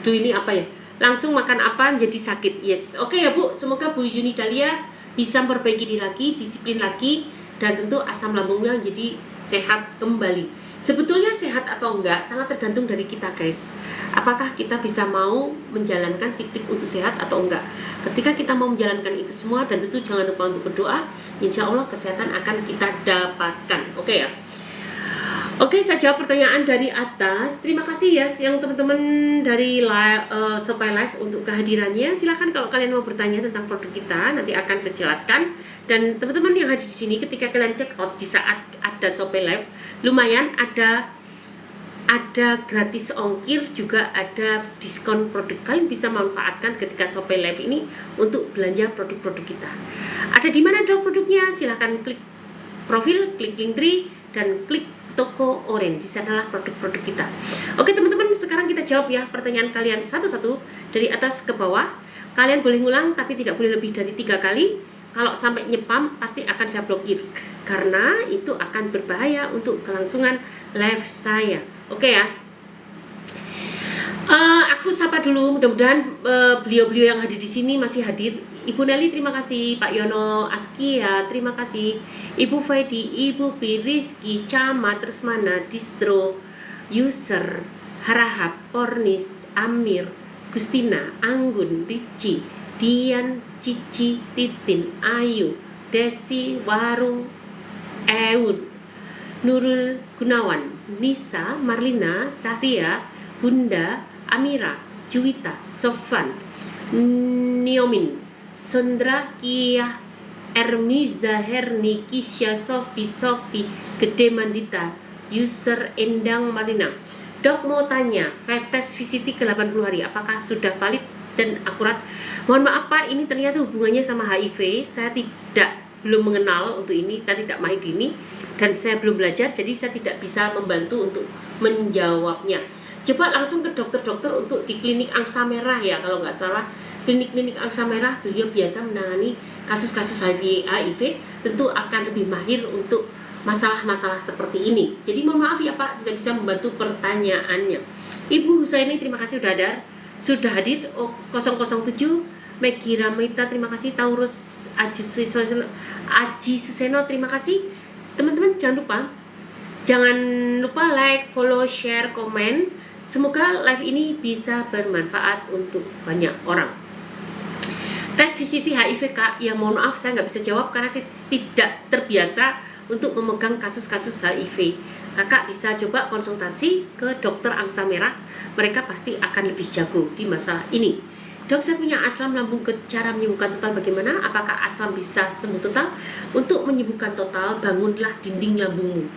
Duh ini apa ya? Langsung makan apa menjadi sakit? Yes, oke ya Bu. Semoga Bu Yuni Dahlia bisa memperbaiki diri lagi, disiplin lagi, dan tentu asam lambungnya jadi sehat kembali. Sebetulnya sehat atau enggak sangat tergantung dari kita guys. Apakah kita bisa mau menjalankan tip-tip untuk sehat atau enggak. Ketika kita mau menjalankan itu semua, dan tentu jangan lupa untuk berdoa, insya Allah kesehatan akan kita dapatkan. Oke ya. Oke, saya jawab pertanyaan dari atas. Terima kasih ya yang teman-teman dari Sopai Live untuk kehadirannya. Silahkan kalau kalian mau bertanya tentang produk kita, nanti akan saya jelaskan. Dan teman-teman yang hadir di sini, ketika kalian check out di saat ada Sopai Live, lumayan ada gratis ongkir, juga ada diskon produk. Kalian bisa manfaatkan ketika Sopai Live ini untuk belanja produk-produk kita. Ada di mana dong produknya? Silahkan klik profil, klik link tree, dan klik toko orange. Di sanalah produk-produk kita. Oke teman-teman, sekarang kita jawab ya pertanyaan kalian satu-satu dari atas ke bawah. Kalian boleh ngulang tapi tidak boleh lebih dari 3 kali. Kalau sampai nyepam pasti akan saya blokir, karena itu akan berbahaya untuk kelangsungan live saya. Oke ya. Aku sapa dulu, mudah-mudahan beliau-beliau yang hadir di sini masih hadir. Ibu Nelly terima kasih, Pak Yono Askia terima kasih, Ibu Fedi, Ibu Piriski, Camat, Resmana, Distro, User, Harahap, Pornis, Amir, Gustina, Anggun, Ricci, Dian, Cici, Titin, Ayu, Desi, Warung, Eun, Nurul Gunawan, Nisa, Marlina, Sahria, Bunda, Amira, Juwita, Sofan, Niomin, Sondra, Kia, Ermiza, Herni, Kisha, Sofi, Gede Mandita, User, Endang, Marina. Dok mau tanya, test VCT ke 80 hari apakah sudah valid dan akurat? Mohon maaf Pak, ini ternyata hubungannya sama HIV. Saya belum mengenal untuk ini, saya tidak mahir ini, dan saya belum belajar, jadi saya tidak bisa membantu untuk menjawabnya. Coba langsung ke dokter-dokter untuk di klinik angsa merah ya, kalau nggak salah klinik angsa merah, beliau biasa menangani kasus-kasus HIV, tentu akan lebih mahir untuk masalah-masalah seperti ini. Jadi mohon maaf ya Pak, tidak bisa membantu pertanyaannya. Ibu Husaini terima kasih sudah hadir. 007 Megi Ramita terima kasih. Taurus Aji Suseno terima kasih. Teman-teman jangan lupa like, follow, share, komen. Semoga live ini bisa bermanfaat untuk banyak orang. Tes VCT HIV Kak, ya mohon maaf saya nggak bisa jawab karena saya tidak terbiasa untuk memegang kasus-kasus HIV. Kakak bisa coba konsultasi ke dokter angsa merah, mereka pasti akan lebih jago di masalah ini. Dok, saya punya asam lambung, cara menyembuhkan total bagaimana? Apakah asam bisa sembuh total? Untuk menyembuhkan total, bangunlah dinding lambungmu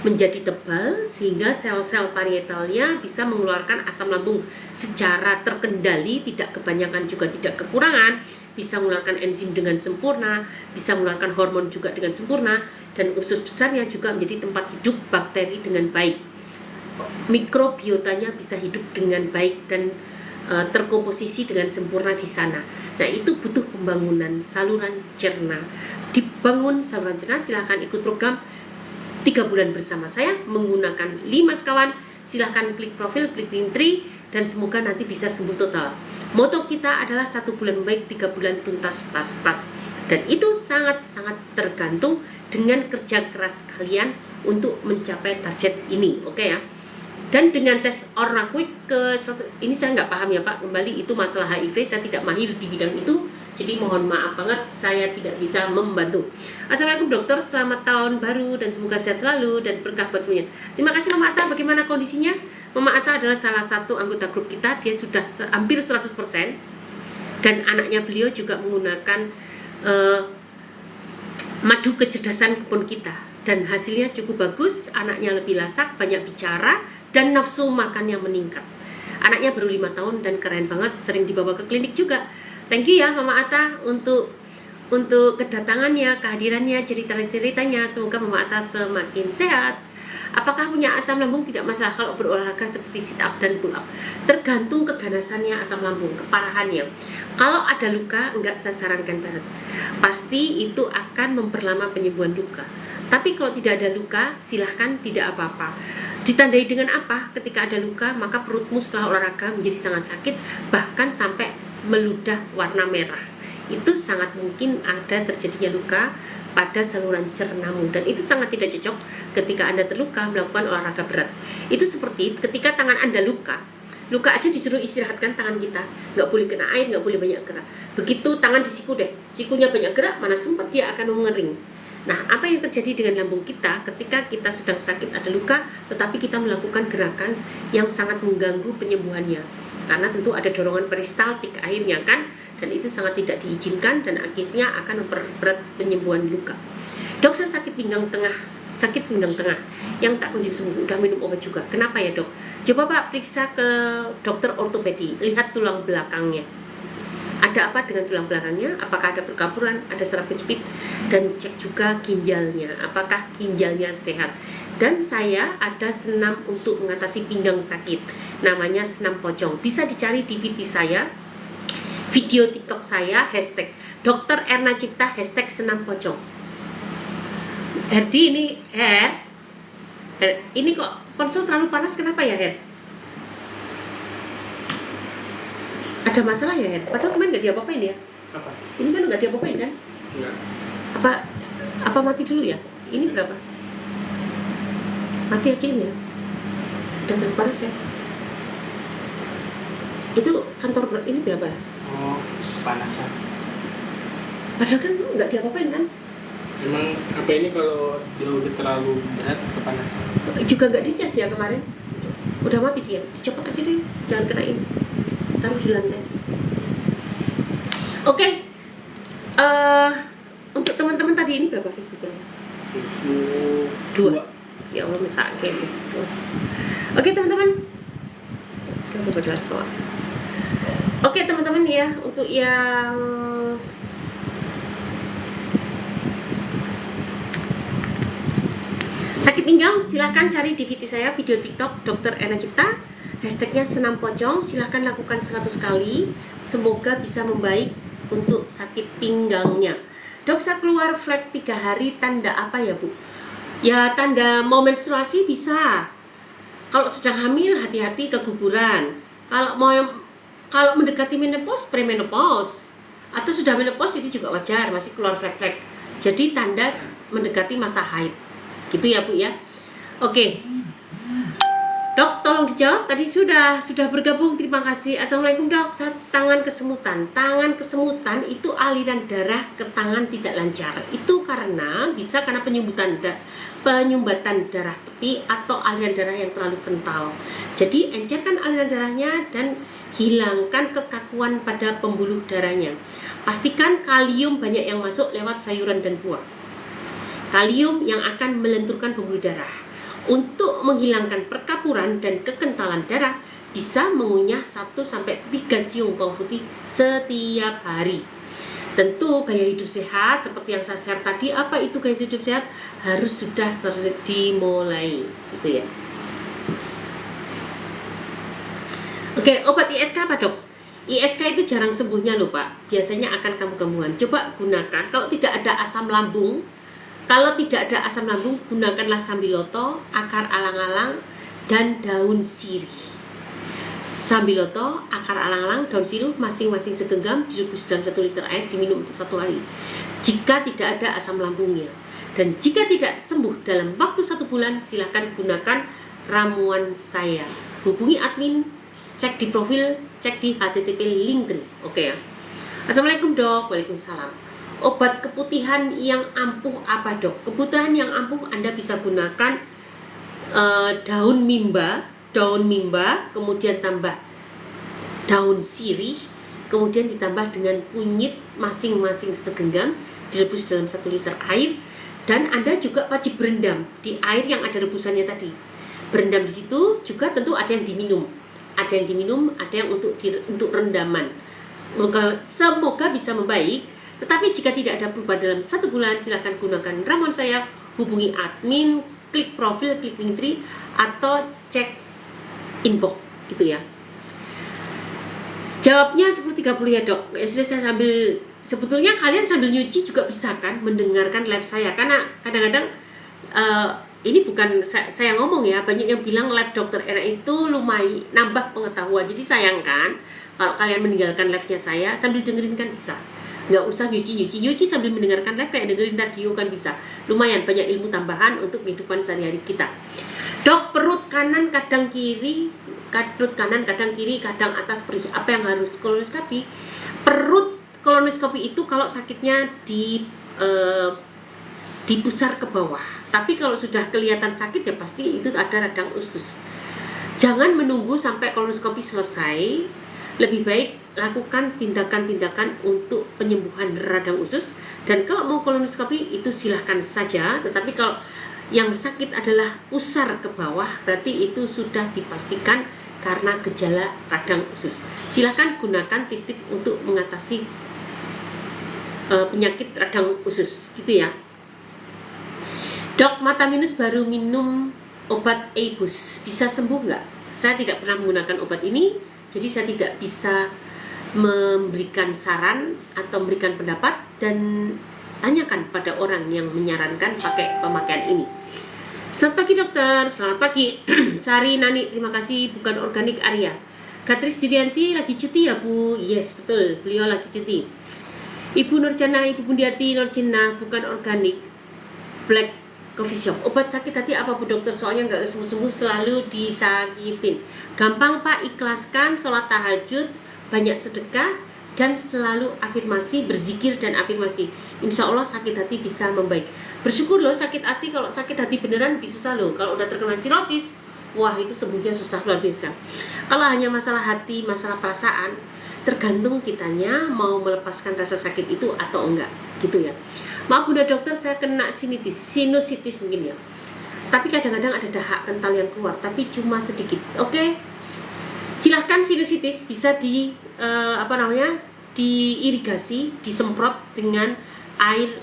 menjadi tebal sehingga sel-sel parietalnya bisa mengeluarkan asam lambung secara terkendali, tidak kebanyakan juga tidak kekurangan, bisa mengeluarkan enzim dengan sempurna, bisa mengeluarkan hormon juga dengan sempurna, dan usus besarnya juga menjadi tempat hidup bakteri dengan baik. Mikrobiotanya bisa hidup dengan baik dan terkomposisi dengan sempurna di sana. Nah, itu butuh pembangunan saluran cerna. Dibangun saluran cerna, silahkan ikut program 3 bulan bersama saya menggunakan 5 sekawan. Silahkan klik profil, klik link tree, dan semoga nanti bisa sembuh total. Moto kita adalah 1 bulan baik, 3 bulan tuntas tas. Dan itu sangat-sangat tergantung dengan kerja keras kalian untuk mencapai target ini. Oke ya. Dan dengan tes Ornaquick ini saya nggak paham ya Pak, kembali itu masalah HIV, saya tidak mahir di bidang itu, Jadi mohon maaf banget saya tidak bisa membantu. Assalamualaikum dokter, selamat tahun baru dan semoga sehat selalu dan berkah buat semuanya. Terima kasih Mama Ata, bagaimana kondisinya? Mama Ata adalah salah satu anggota grup kita, dia sudah hampir 100%. Dan anaknya beliau juga menggunakan madu kecerdasan kebun kita. Dan hasilnya cukup bagus, anaknya lebih lasak, banyak bicara, dan nafsu makannya meningkat. Anaknya baru 5 tahun dan keren banget, sering dibawa ke klinik juga. Thank you ya Mama Ata untuk kedatangannya, kehadirannya, cerita-ceritanya. Semoga Mama Ata semakin sehat. Apakah punya asam lambung? Tidak masalah kalau berolahraga seperti sit up dan pull up. Tergantung keganasannya asam lambung, keparahannya. Kalau ada luka, enggak saya sarankan banget. Pasti itu akan memperlama penyembuhan luka. Tapi kalau tidak ada luka, silahkan, tidak apa-apa. Ditandai dengan apa? Ketika ada luka, maka perutmu setelah olahraga menjadi sangat sakit, bahkan sampai meludah warna merah. Itu sangat mungkin ada terjadinya luka pada saluran cernamu, dan itu sangat tidak cocok ketika Anda terluka melakukan olahraga berat. Itu seperti ketika tangan Anda luka aja disuruh istirahatkan tangan kita, nggak boleh kena air, nggak boleh banyak gerak. Begitu tangan disiku deh, sikunya banyak gerak, mana sempat dia akan mengering. Nah, apa yang terjadi dengan lambung kita ketika kita sedang sakit, ada luka, tetapi kita melakukan gerakan yang sangat mengganggu penyembuhannya? Karena tentu ada dorongan peristaltik akhirnya kan, dan itu sangat tidak diizinkan dan akhirnya akan memperberat penyembuhan luka. Dok, saya sakit pinggang tengah yang tak kunjung sembuh, udah minum obat juga. Kenapa ya dok? Coba Pak periksa ke dokter ortopedi, lihat tulang belakangnya. Ada apa dengan tulang belakangnya? Apakah ada perkapuran, ada saraf kejepit, dan cek juga ginjalnya. Apakah ginjalnya sehat? Dan saya ada senam untuk mengatasi pinggang sakit. Namanya senam pocong. Bisa dicari di VT saya, video TikTok saya, hashtag Dr. Erna Cipta, hashtag senam pocong. Herdi ini, Her, ini kok ponsel terlalu panas, kenapa ya Her? Ada masalah ya Her? Padahal kemarin nggak diapa-apain ya? Apa? Ini kan nggak diapa-apain kan? Enggak. Apa mati dulu ya? Ini berapa? Mati aja ini ya? Udah terlalu panas ya? Itu kantor ini berapa? Oh, panasan. Padahal kan nggak diapa-apain kan? Emang HP ini kalau dia udah terlalu berat kepanasan. Juga nggak dicas ya kemarin? Udah mati dia, dicopot aja deh, jangan kenain, taruh di lantai. Oke. Untuk teman-teman tadi ini berapa Facebooknya? Facebook 2. Ya Allah, misalkan. Oke teman-teman. Kita berdoa soal. Oke teman-teman ya, untuk yang sakit pinggang, silahkan cari di VT saya, video TikTok Dr. Erna Cipta, hashtagnya senam pocong. Silahkan lakukan 100 kali, semoga bisa membaik untuk sakit pinggangnya. Dok, saya keluar flek 3 hari, tanda apa ya Bu? Ya tanda mau menstruasi bisa. Kalau sedang hamil, hati-hati keguguran. Kalau mendekati menopause, premenopause, atau sudah menopause itu juga wajar, masih keluar flek-flek. Jadi tanda mendekati masa haid. Gitu ya Bu ya. Oke. Dok, tolong dijawab. Tadi sudah bergabung. Terima kasih. Assalamualaikum Dok. Tangan kesemutan. Tangan kesemutan itu aliran darah ke tangan tidak lancar. Itu bisa karena penyumbatan darah tepi atau aliran darah yang terlalu kental. Jadi encerkan aliran darahnya dan hilangkan kekakuan pada pembuluh darahnya. Pastikan kalium banyak yang masuk lewat sayuran dan buah. Kalium yang akan melenturkan pembuluh darah. Untuk menghilangkan perkapuran dan kekentalan darah, bisa mengunyah 1-3 siung bawang putih setiap hari. Tentu gaya hidup sehat seperti yang saya share tadi. Apa itu gaya hidup sehat? Harus sudah dimulai, gitu ya. Oke, obat ISK apa Dok? ISK itu jarang sembuhnya loh Pak. Biasanya akan kambuh-kambuhan. Coba gunakan kalau tidak ada asam lambung. Kalau tidak ada asam lambung, gunakanlah sambiloto, akar alang-alang, dan daun sirih. Sambiloto, akar alang-alang, daun sirih masing-masing segenggam direbus dalam 1 liter air, diminum untuk 1 hari. Jika tidak ada asam lambungnya, dan jika tidak sembuh dalam waktu 1 bulan, silakan gunakan ramuan saya. Hubungi admin, cek di profil, cek di http Linktree. Oke ya. Assalamualaikum dok. Waalaikumsalam. Obat keputihan yang ampuh apa dok? Keputihan yang ampuh Anda bisa gunakan daun mimba, kemudian tambah daun sirih, kemudian ditambah dengan kunyit masing-masing segenggam, direbus dalam 1 liter air, dan Anda juga wajib berendam di air yang ada rebusannya tadi. Berendam di situ juga tentu ada yang diminum, ada yang untuk rendaman. Semoga bisa membaik. Tetapi jika tidak ada perubahan dalam 1 bulan, silahkan gunakan ramuan saya, hubungi admin, klik profil, klik Linktree, atau cek inbox gitu ya. Jawabnya 10:30 ya dok. Ya sudah, saya sambil, sebetulnya kalian sambil nyuci juga bisa kan mendengarkan live saya, karena kadang-kadang ini bukan saya ngomong ya, banyak yang bilang live dokter Era itu lumayan nambah pengetahuan. Jadi sayangkan kalau kalian meninggalkan live-nya saya sambil dengerin kan bisa. Nggak usah nyuci sambil mendengarkan live, kayak dengerin radio kan bisa. Lumayan banyak ilmu tambahan untuk kehidupan sehari-hari kita. Dok, perut kanan kadang kiri, kadang atas, perih. Apa yang harus kolonoskopi? Perut kolonoskopi itu kalau sakitnya di pusar ke bawah. Tapi kalau sudah kelihatan sakit ya pasti itu ada radang usus. Jangan menunggu sampai kolonoskopi selesai. Lebih baik lakukan tindakan-tindakan untuk penyembuhan radang usus. Dan kalau mau kolonoskopi itu silahkan saja. Tetapi kalau yang sakit adalah pusar ke bawah, berarti itu sudah dipastikan karena gejala radang usus. Silahkan gunakan tip-tip untuk mengatasi penyakit radang usus gitu ya. Dok, mata minus baru minum obat Eibus, bisa sembuh nggak? Saya tidak pernah menggunakan obat ini, jadi saya tidak bisa memberikan saran atau memberikan pendapat, dan tanyakan pada orang yang menyarankan pakai pemakaian ini. Selamat pagi dokter, selamat pagi. Sari Nani, terima kasih, bukan organik Arya. Katris Judianti lagi cuti ya Bu? Yes, betul, beliau lagi cuti. Ibu Nurjana, Ibu Bundiati Nurjana, bukan organik Black Coffee Shop. Obat sakit hati apa Bu dokter? Soalnya nggak sembuh-sembuh, selalu disakitin. Gampang Pak, ikhlaskan, sholat tahajud, banyak sedekah, dan selalu afirmasi, berzikir dan afirmasi. Insya Allah sakit hati bisa membaik. Bersyukur loh sakit hati, kalau sakit hati beneran lebih susah loh. Kalau udah terkena sirosis, wah itu sembuhnya susah luar biasa. Kalau hanya masalah hati, masalah perasaan, tergantung kitanya mau melepaskan rasa sakit itu atau enggak gitu ya. Maaf Bunda dokter, saya kena sinusitis mungkin ya. Tapi kadang-kadang ada dahak kental yang keluar, tapi cuma sedikit. Oke. Silahkan sinusitis bisa diirigasi, disemprot dengan air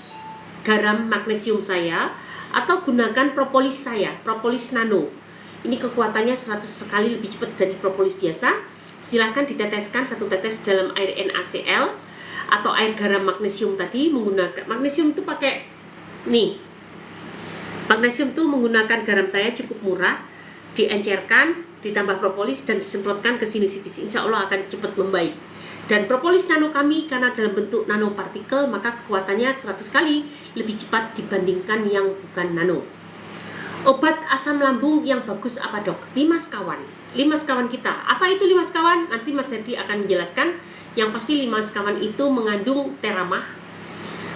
garam magnesium saya, atau gunakan propolis saya, propolis nano. Ini kekuatannya 100 kali lebih cepat dari propolis biasa. Silahkan diteteskan 1 tetes dalam air NaCl atau air garam magnesium tadi. Menggunakan magnesium itu pakai nih. Magnesium itu menggunakan garam saya cukup murah, diencerkan, ditambah propolis dan disemprotkan ke sinusitis. Insya Allah akan cepat membaik. Dan propolis nano kami karena dalam bentuk nanopartikel, maka kekuatannya 100 kali lebih cepat dibandingkan yang bukan nano. Obat asam lambung yang bagus apa dok? 5 sekawan kita. Apa itu 5 sekawan? Nanti Mas Hedi akan menjelaskan. Yang pasti 5 sekawan itu mengandung teramah,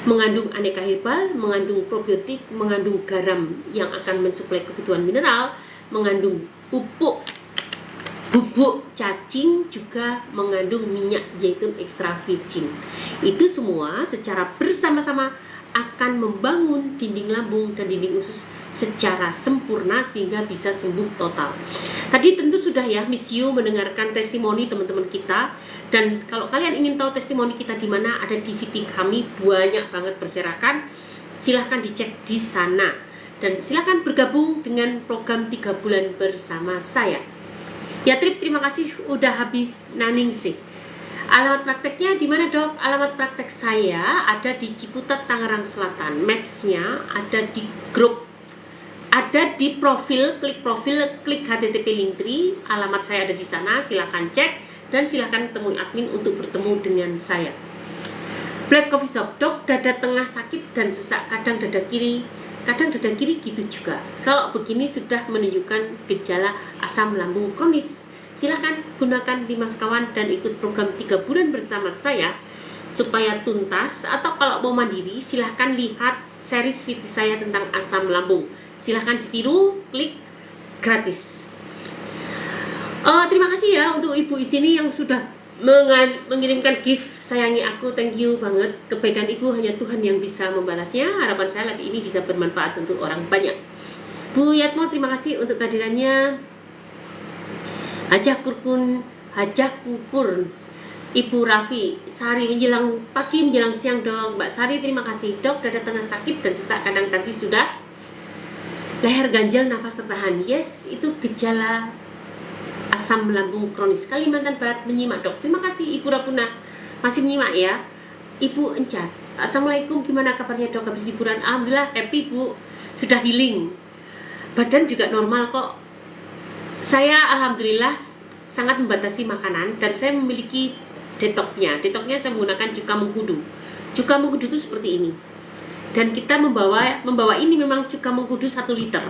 mengandung aneka herbal, mengandung probiotik, mengandung garam yang akan mensuplai kebutuhan mineral, mengandung bubuk cacing, juga mengandung minyak zaitun ekstra virgin. Itu semua secara bersama-sama akan membangun dinding lambung dan dinding usus secara sempurna sehingga bisa sembuh total. Tadi tentu sudah ya Miss Yu mendengarkan testimoni teman-teman kita, dan kalau kalian ingin tahu testimoni kita di mana, ada di VT kami banyak banget berserakan. Silahkan dicek di sana dan silahkan bergabung dengan program 3 bulan bersama saya. Ya Trip, terima kasih udah habis Naningsih. Alamat prakteknya di mana dok? Alamat praktek saya ada di Ciputat, Tangerang Selatan. Maps-nya ada di grup, ada di profil, klik http Linktree. Alamat saya ada di sana, silahkan cek dan silahkan temui admin untuk bertemu dengan saya. Black Coffee Shop, dok, dada tengah sakit dan sesak, kadang dada kiri gitu juga. Kalau begini sudah menunjukkan gejala asam lambung kronis. Silahkan gunakan 5 sekawan dan ikut program 3 bulan bersama saya. supaya tuntas, atau kalau mau mandiri silahkan lihat series video saya tentang asam lambung. Silahkan ditiru, klik, gratis. Terima kasih ya untuk Ibu Istini yang sudah mengirimkan gift sayangi aku. Thank you banget. Kebaikan Ibu hanya Tuhan yang bisa membalasnya. Harapan saya live ini bisa bermanfaat untuk orang banyak. Bu Yatmo, terima kasih untuk kehadirannya. Hajah Kukur, Ibu Raffi, Sari, menjelang pagi, menjelang siang dong. Mbak Sari, terima kasih. Dok, dada tengah sakit dan sesak kadang kaki sudah. Leher ganjal, nafas tertahan. Yes, itu gejala asam lambung kronis. Kalimantan Barat menyimak, Dok. Terima kasih Ibu Rapuna, masih menyimak ya. Ibu Encas, Assalamualaikum, gimana kabarnya Dok? Habis liburan? Alhamdulillah happy Bu, sudah healing. Badan juga normal kok. Saya alhamdulillah sangat membatasi makanan dan saya memiliki detoknya. Detoknya saya menggunakan cuka mengkudu. Cuka mengkudu itu seperti ini. Dan kita membawa ini memang cuka mengkudu 1 liter.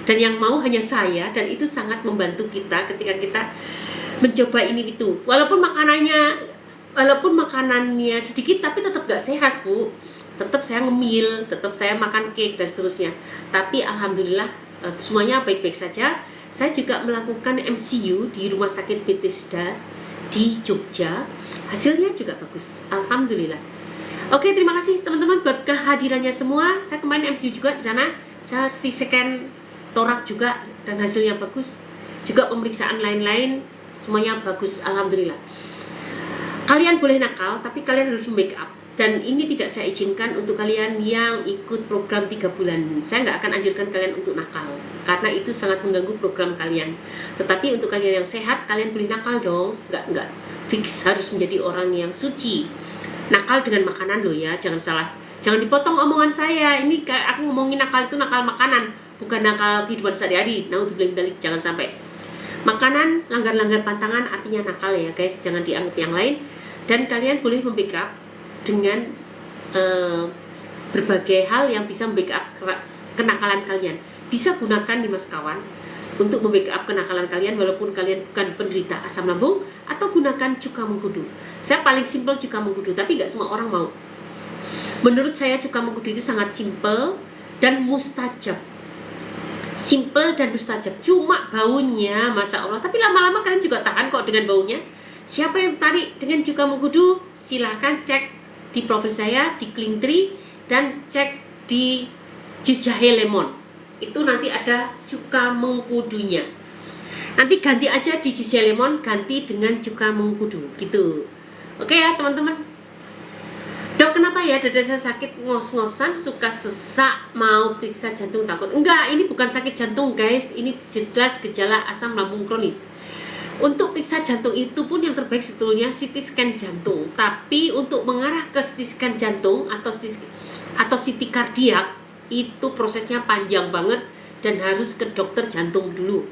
Dan yang mau hanya saya, dan itu sangat membantu kita ketika kita mencoba ini itu. Walaupun makanannya sedikit tapi tetap gak sehat Bu. Tetap saya ngemil, tetap saya makan cake dan seterusnya. Tapi alhamdulillah semuanya baik-baik saja. Saya juga melakukan MCU di Rumah Sakit Bethesda di Jogja. Hasilnya juga bagus, alhamdulillah. Oke, terima kasih teman-teman buat kehadirannya semua. Saya kemarin MCU juga di sana. Saya scan torak juga dan hasilnya bagus. Juga pemeriksaan lain-lain semuanya bagus, alhamdulillah. Kalian boleh nakal, tapi kalian harus membackup. Dan ini tidak saya izinkan untuk kalian yang ikut program 3 bulan. Saya nggak akan anjurkan kalian untuk nakal, karena itu sangat mengganggu program kalian. Tetapi untuk kalian yang sehat, kalian boleh nakal dong. Nggak fix harus menjadi orang yang suci. Nakal dengan makanan loh ya, jangan salah. Jangan dipotong omongan saya. Ini kayak aku ngomongin nakal itu nakal makanan, bukan nakal kehidupan sehari-hari. Nah, untuk balik jangan sampai. Makanan, langgar-langgar pantangan artinya nakal ya guys, jangan dianggap yang lain. Dan kalian boleh membackup dengan berbagai hal yang bisa membackup kenakalan kalian. Bisa gunakan Dimas Kawan untuk membackup kenakalan kalian walaupun kalian bukan penderita asam lambung, atau gunakan cuka mengkudu. Saya paling simpel cuka mengkudu, tapi nggak semua orang mau. Menurut saya cuka mengkudu itu sangat simpel dan mustajab. Simple dan mustajab. Cuma baunya, masya Allah. Tapi lama-lama kalian juga tahan kok dengan baunya. Siapa yang tertarik dengan cuka mengkudu, silahkan cek di profil saya di Klinktree dan cek di jus jahe lemon. Itu nanti ada cuka mengkudunya. Nanti ganti aja di jus jahe lemon, ganti dengan cuka mengkudu gitu. Oke ya teman-teman. Dok, kenapa ya dada saya sakit ngos-ngosan, suka sesak, mau periksa jantung takut? Enggak, ini bukan sakit jantung guys. Ini jelas gejala asam lambung kronis. Untuk periksa jantung itu pun yang terbaik sebetulnya CT scan jantung. Tapi untuk mengarah ke CT scan jantung atau CT kardiak, itu prosesnya panjang banget dan harus ke dokter jantung dulu.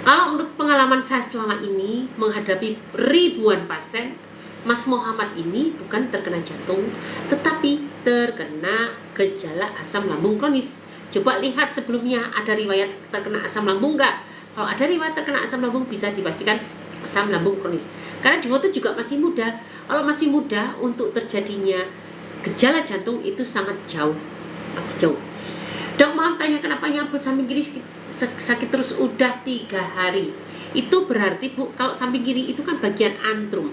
Kalau menurut pengalaman saya selama ini menghadapi ribuan pasien, Mas Muhammad ini bukan terkena jantung, tetapi terkena gejala asam lambung kronis. Coba lihat sebelumnya ada riwayat terkena asam lambung enggak? Kalau ada riwayat terkena asam lambung bisa dipastikan asam lambung kronis. Karena di foto juga masih muda. Kalau masih muda untuk terjadinya gejala jantung itu sangat jauh, masih jauh. Dok, maaf tanya kenapa nyambut samping kiri sakit terus udah 3 hari. Itu berarti Bu, kalau samping kiri itu kan bagian antrum.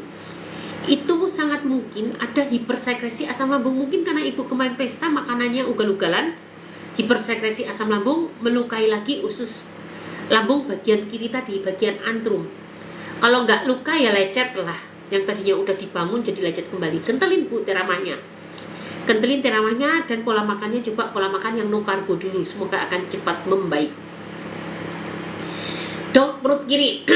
Itu sangat mungkin ada hipersekresi asam lambung. Mungkin karena Ibu kemarin pesta makanannya ugal-ugalan, hipersekresi asam lambung melukai lagi usus lambung bagian kiri tadi, bagian antrum. Kalau nggak luka ya lecet lah. Yang tadinya udah dibangun jadi lecet kembali. Kentelin Bu teramahnya. Kentelin teramahnya dan pola makannya, coba pola makan yang no karbo dulu. Semoga akan cepat membaik. Dok, perut kiri.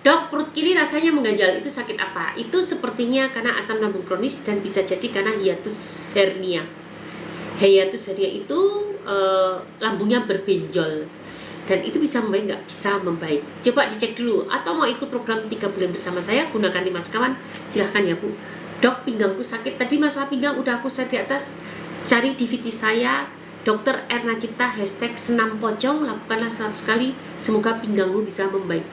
Dok, perut kiri rasanya mengganjal. Itu sakit apa? Itu sepertinya karena asam lambung kronis dan bisa jadi karena hiatus hernia. Hiatus hernia itu lambungnya berbenjol. Dan itu bisa membaik nggak? Bisa membaik. Coba dicek dulu. Atau mau ikut program 3 bulan bersama saya, gunakan Dimas Kawan, silahkan ya Bu. Dok, pinggangku sakit. Tadi masalah pinggang udah aku share di atas. Cari di VT saya, Dr. Erna Cipta, #senam pocong. Lakukanlah 100 kali. Semoga pinggangmu bisa membaik.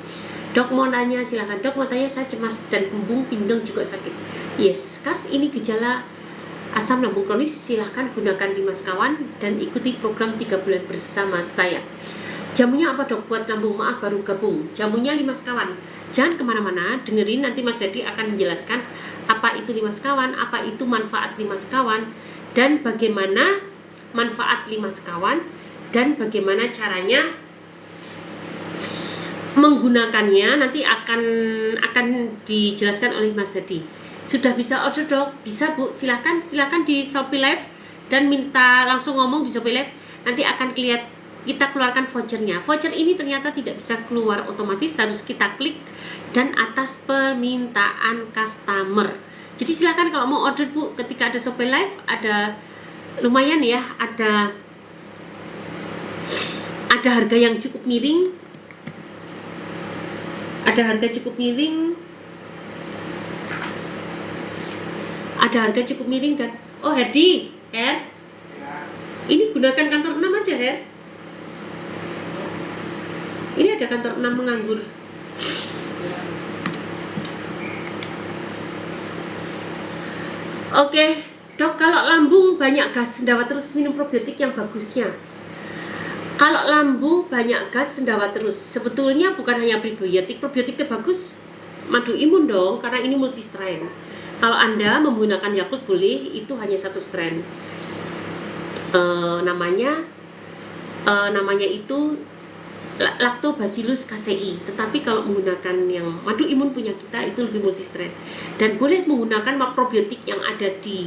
Dok mau nanya, silahkan. Dok mau tanya, saya cemas dan kembung, pinggang juga sakit. Yes, kas ini gejala asam lambung kronis. Silahkan gunakan 5 sekawan dan ikuti program 3 bulan bersama saya. Jamunya apa dok? Buat lambung, maaf baru gabung. Jamunya 5 sekawan. Jangan kemana-mana, dengerin nanti Mas Hedi akan menjelaskan apa itu 5 sekawan, apa itu manfaat 5 sekawan, dan bagaimana manfaat 5 sekawan, dan bagaimana caranya menggunakannya nanti akan dijelaskan oleh Mas Hedi. Sudah bisa order dok? Bisa Bu, silahkan di Shopee Live dan minta langsung ngomong di Shopee Live. Nanti akan kita keluarkan vouchernya. Voucher ini ternyata tidak bisa keluar otomatis, harus kita klik dan atas permintaan customer. Jadi silahkan kalau mau order Bu, ketika ada Shopee Live ada lumayan ya, ada harga yang cukup miring. Ada harga cukup miring dan oh Herdi, ini gunakan kantor 6 aja Her. Ini ada kantor 6 menganggur. Oke, dok, kalau lambung banyak gas, sendawa terus minum probiotik yang bagusnya. Kalau lambung banyak gas, sendawa terus. Sebetulnya bukan hanya probiotik itu bagus. Madu imun dong, karena ini multi strain. Kalau Anda menggunakan Yakult boleh, itu hanya 1 strain. Namanya itu Lactobacillus casei. Tetapi kalau menggunakan yang madu imun punya kita itu lebih multi strain. Dan boleh menggunakan probiotik yang ada di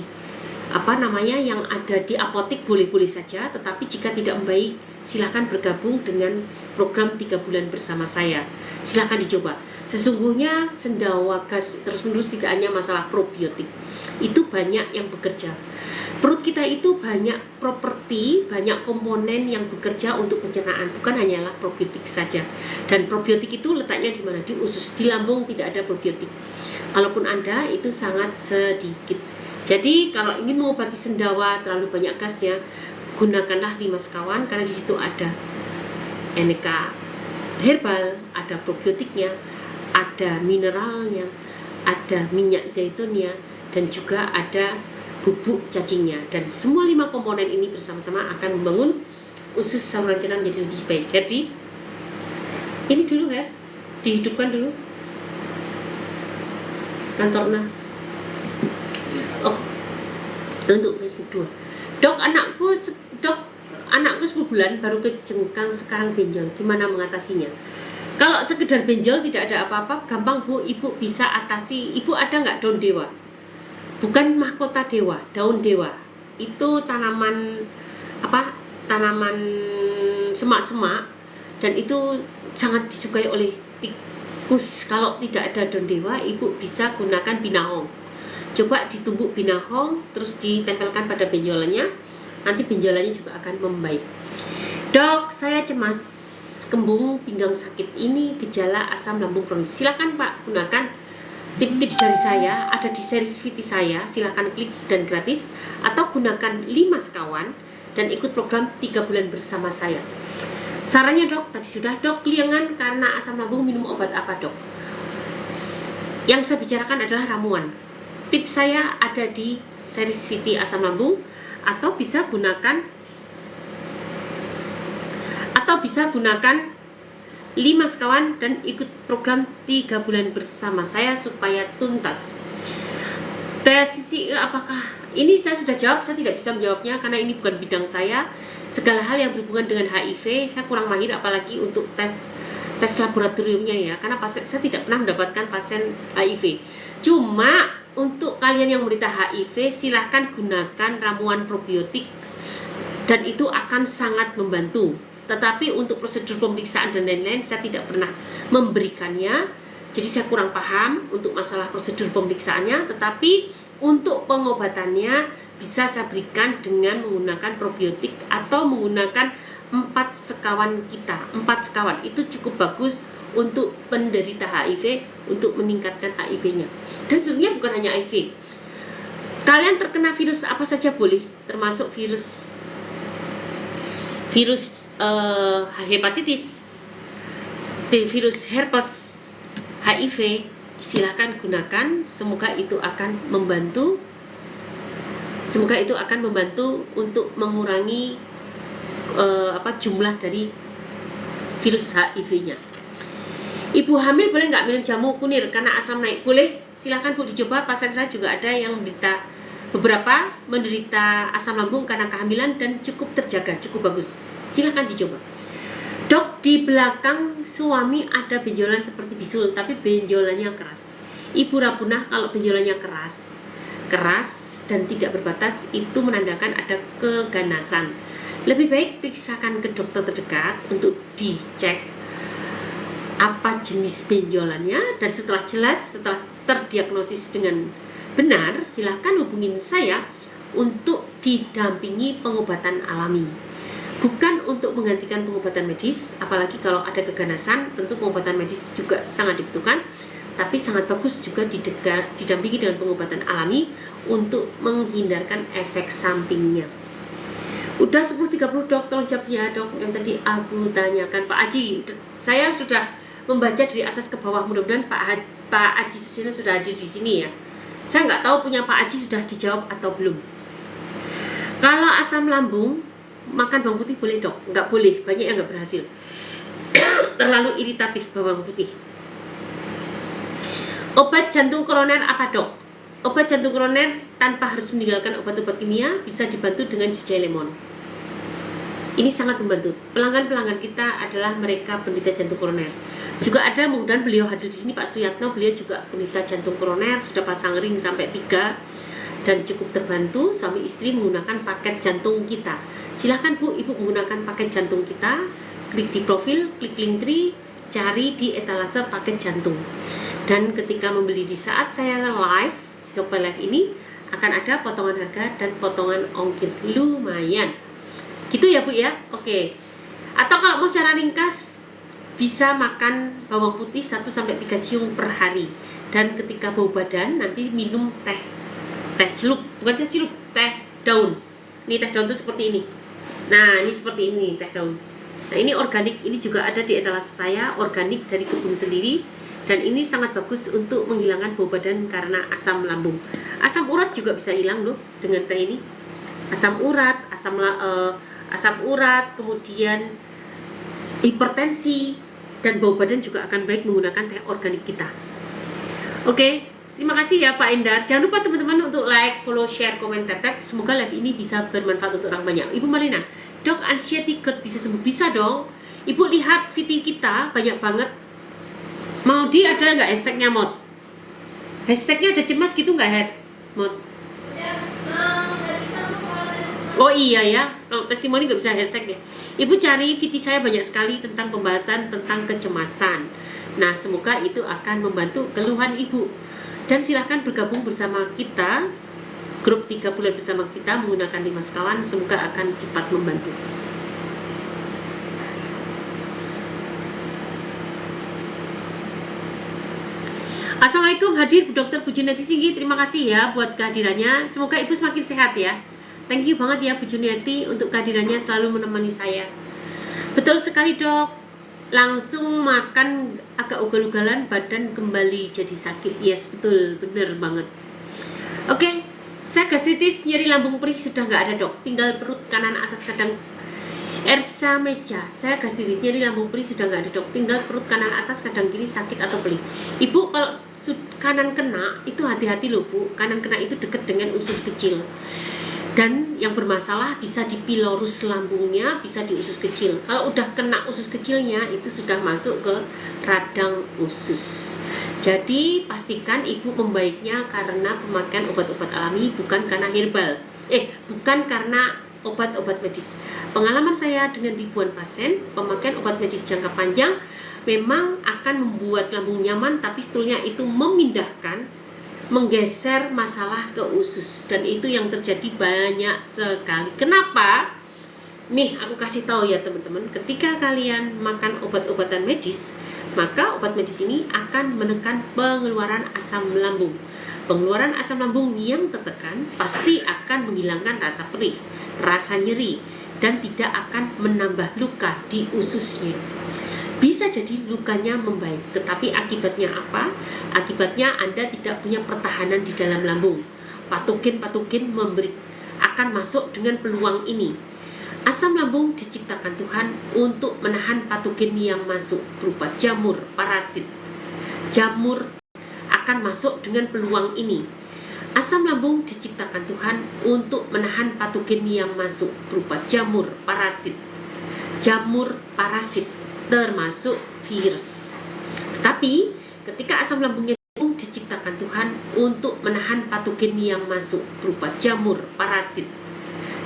yang ada di apotek boleh-boleh saja, tetapi jika tidak membaik silakan bergabung dengan program 3 bulan bersama saya. Silakan dicoba. Sesungguhnya sendawa gas terus-menerus tidak hanya masalah probiotik. Itu banyak yang bekerja. Perut kita itu banyak properti, banyak komponen yang bekerja untuk pencernaan, bukan hanyalah probiotik saja. Dan probiotik itu letaknya di mana? Di usus, di lambung tidak ada probiotik. Kalaupun ada, itu sangat sedikit. Jadi kalau ingin mengobati sendawa terlalu banyak gasnya, gunakanlah 5 sekawan karena di situ ada aneka herbal, ada probiotiknya, ada mineralnya, ada minyak zaitunnya, dan juga ada bubuk cacingnya. Dan semua 5 komponen ini bersama-sama akan membangun usus saluran cerna menjadi lebih baik. Jadi ini dulu ya, dihidupkan dulu kantor 6. Oh, untuk Facebook 2. Dok, anakku 10 bulan baru kejengkang, sekarang benjol. Gimana mengatasinya? Kalau sekedar benjol tidak ada apa-apa, gampang Bu, Ibu bisa atasi. Ibu ada nggak daun dewa? Bukan mahkota dewa, daun dewa. Itu tanaman semak-semak, dan itu sangat disukai oleh tikus. Kalau tidak ada daun dewa, Ibu bisa gunakan binahong. Coba ditumbuk binahong, terus ditempelkan pada benjolannya, nanti benjolannya juga akan membaik. Dok, saya cemas, kembung, pinggang sakit, ini gejala asam lambung kronis. Silakan Pak, gunakan tip-tip dari saya, ada di series VT saya, silakan klik dan gratis, atau gunakan 5 sekawan dan ikut program 3 bulan bersama saya. Sarannya dok, tadi sudah. Dok, keliangan karena asam lambung, minum obat apa dok? Yang saya bicarakan adalah ramuan. Tips saya ada di series VT asam lambung, atau bisa gunakan 5 sekawan dan ikut program 3 bulan bersama saya supaya tuntas. Tes fisik apakah ini saya sudah jawab, saya tidak bisa menjawabnya karena ini bukan bidang saya. Segala hal yang berhubungan dengan HIV saya kurang mahir, apalagi untuk tes laboratoriumnya ya, karena saya tidak pernah mendapatkan pasien HIV. Cuma untuk kalian yang menderita HIV silahkan gunakan ramuan probiotik dan itu akan sangat membantu. Tetapi untuk prosedur pemeriksaan dan lain-lain saya tidak pernah memberikannya, jadi saya kurang paham untuk masalah prosedur pemeriksaannya. Tetapi untuk pengobatannya bisa saya berikan dengan menggunakan probiotik atau menggunakan 4 sekawan kita. 4 sekawan itu cukup bagus untuk penderita HIV, untuk meningkatkan HIV-nya. Dan sebenarnya bukan hanya HIV, kalian terkena virus apa saja boleh, termasuk virus hepatitis, virus herpes, HIV, silahkan gunakan. Semoga itu akan membantu. Semoga itu akan membantu untuk mengurangi jumlah dari virus HIV-nya. Ibu hamil boleh nggak minum jamu kunir karena asam naik? Boleh, silahkan Bu dicoba. Pasien saya juga ada yang beberapa menderita asam lambung karena kehamilan dan cukup terjaga, cukup bagus. Silahkan dicoba. Dok, di belakang suami ada benjolan seperti bisul, tapi benjolannya keras. Ibu Rabunah, kalau benjolannya keras dan tidak berbatas, itu menandakan ada keganasan. Lebih baik periksakan ke dokter terdekat untuk dicek apa jenis benjolannya, dan setelah terdiagnosis dengan benar, silahkan hubungin saya untuk didampingi pengobatan alami. Bukan untuk menggantikan pengobatan medis, apalagi kalau ada keganasan, tentu pengobatan medis juga sangat dibutuhkan. Tapi sangat bagus juga didampingi dengan pengobatan alami untuk menghindarkan efek sampingnya. Udah 10.30 dok, tolong jawab ya dok yang tadi aku tanyakan. Pak Aji, saya sudah membaca dari atas ke bawah, mudah-mudahan Pak Aji Susino sudah hadir di sini ya. Saya nggak tahu punya Pak Aji sudah dijawab atau belum. Kalau asam lambung, makan bawang putih boleh dok? Nggak boleh, banyak yang nggak berhasil. Terlalu iritatif bawang putih. Obat jantung koroner apa dok? Obat jantung koroner tanpa harus meninggalkan obat-obat kimia bisa dibantu dengan jujai lemon. Ini sangat membantu. Pelanggan-pelanggan kita adalah mereka penderita jantung koroner. Juga ada, mudah-mudahan beliau hadir di sini, Pak Suyatno, beliau juga penderita jantung koroner, sudah pasang ring sampai 3 dan cukup terbantu. Suami istri menggunakan paket jantung kita. Silahkan Bu, Ibu menggunakan paket jantung kita. Klik di profil, klik link tree, cari di etalase paket jantung. Dan ketika membeli di saat saya live, Shopee Live ini akan ada potongan harga dan potongan ongkir lumayan. Gitu ya Bu ya? Oke. Atau kalau mau cara ringkas, bisa makan bawang putih 1-3 siung per hari. Dan ketika bau badan, nanti minum teh celup, bukan teh celup, teh daun. Ini teh daun tuh seperti ini. Nah, ini seperti ini teh daun. Nah, ini organik, ini juga ada di etalase saya, organik dari kebun sendiri. Dan ini sangat bagus untuk menghilangkan bau badan karena asam lambung. Asam urat juga bisa hilang loh dengan teh ini. Asam urat, asam urat, kemudian hipertensi dan bau badan juga akan baik menggunakan teh organik kita. Oke, terima kasih ya Pak Endar. Jangan lupa teman-teman untuk like, follow, share, komen, tap. Semoga live ini bisa bermanfaat untuk orang banyak. Ibu Marina, dok, anxiety GERD bisa sembuh? Bisa dong. Ibu lihat fitting kita banyak banget. Mau ada nggak hashtagnya Mod? Hashtagnya ada cemas gitu nggak head Mod? Oh iya ya, kalau testimoni nggak bisa hashtag ya. Ibu cari VT saya banyak sekali tentang pembahasan tentang kecemasan. Nah, semoga itu akan membantu keluhan ibu. Dan silahkan bergabung bersama kita, grup 3 bulan bersama kita menggunakan 5 sekawan. Semoga akan cepat membantu. Assalamualaikum, hadir Dr. Bu Juniati Singgi. Terima kasih ya buat kehadirannya. Semoga ibu semakin sehat ya. Thank you banget ya Bu Juniati untuk kehadirannya, selalu menemani saya. Betul sekali dok. Langsung makan agak ugal-ugalan, badan kembali jadi sakit. Yes, betul, bener banget. Oke, saya gastritis, nyeri lambung perih sudah nggak ada dok. Tinggal perut kanan atas kadang. Ersa Meja, saya gastritis, nyeri lambung perih sudah nggak ada dok. Tinggal perut kanan atas kadang kiri sakit atau perih. Ibu kalau kanan kena itu hati-hati loh Bu. Kanan kena itu dekat dengan usus kecil. Dan yang bermasalah bisa di pilorus lambungnya, bisa di usus kecil. Kalau udah kena usus kecilnya, itu sudah masuk ke radang usus. Jadi pastikan ibu membaiknya karena pemakaian obat-obat alami, bukan karena herbal. Bukan karena obat-obat medis. Pengalaman saya dengan ribuan pasien, pemakaian obat medis jangka panjang memang akan membuat lambung nyaman, tapi sebetulnya itu memindahkan, menggeser masalah ke usus, dan itu yang terjadi banyak sekali. Kenapa? Nih aku kasih tahu ya teman-teman, ketika kalian makan obat-obatan medis, maka obat medis ini akan menekan pengeluaran asam lambung. Pengeluaran asam lambung yang tertekan pasti akan menghilangkan rasa perih, rasa nyeri, dan tidak akan menambah luka di ususnya. Bisa jadi lukanya membaik, tetapi akibatnya apa? Akibatnya Anda tidak punya pertahanan di dalam lambung. Patogen-patogen akan masuk dengan peluang ini. Asam lambung diciptakan Tuhan untuk menahan patogen yang masuk berupa jamur, parasit. Jamur akan masuk dengan peluang ini. Asam lambung diciptakan Tuhan untuk menahan patogen yang masuk berupa jamur, parasit. Jamur, parasit termasuk virus. Tapi ketika asam lambungnya diciptakan Tuhan untuk menahan patogen yang masuk berupa jamur, parasit.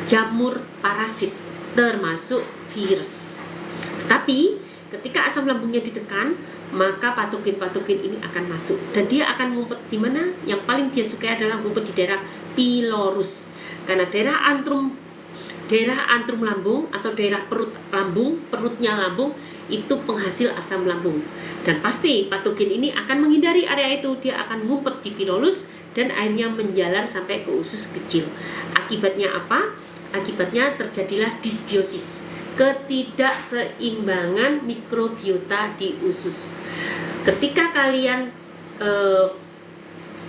Jamur, parasit termasuk virus. Tapi ketika asam lambungnya ditekan, maka patogen-patogen ini akan masuk dan dia akan ngumpet di mana? Yang paling dia suka adalah ngumpet di daerah pylorus. Karena daerah antrum lambung atau daerah perut lambung, perutnya lambung itu penghasil asam lambung. Dan pasti patogen ini akan menghindari area itu, dia akan ngumpet di pylorus dan akhirnya menjalar sampai ke usus kecil. Akibatnya apa? Akibatnya terjadilah disbiosis, ketidakseimbangan mikrobiota di usus. Ketika kalian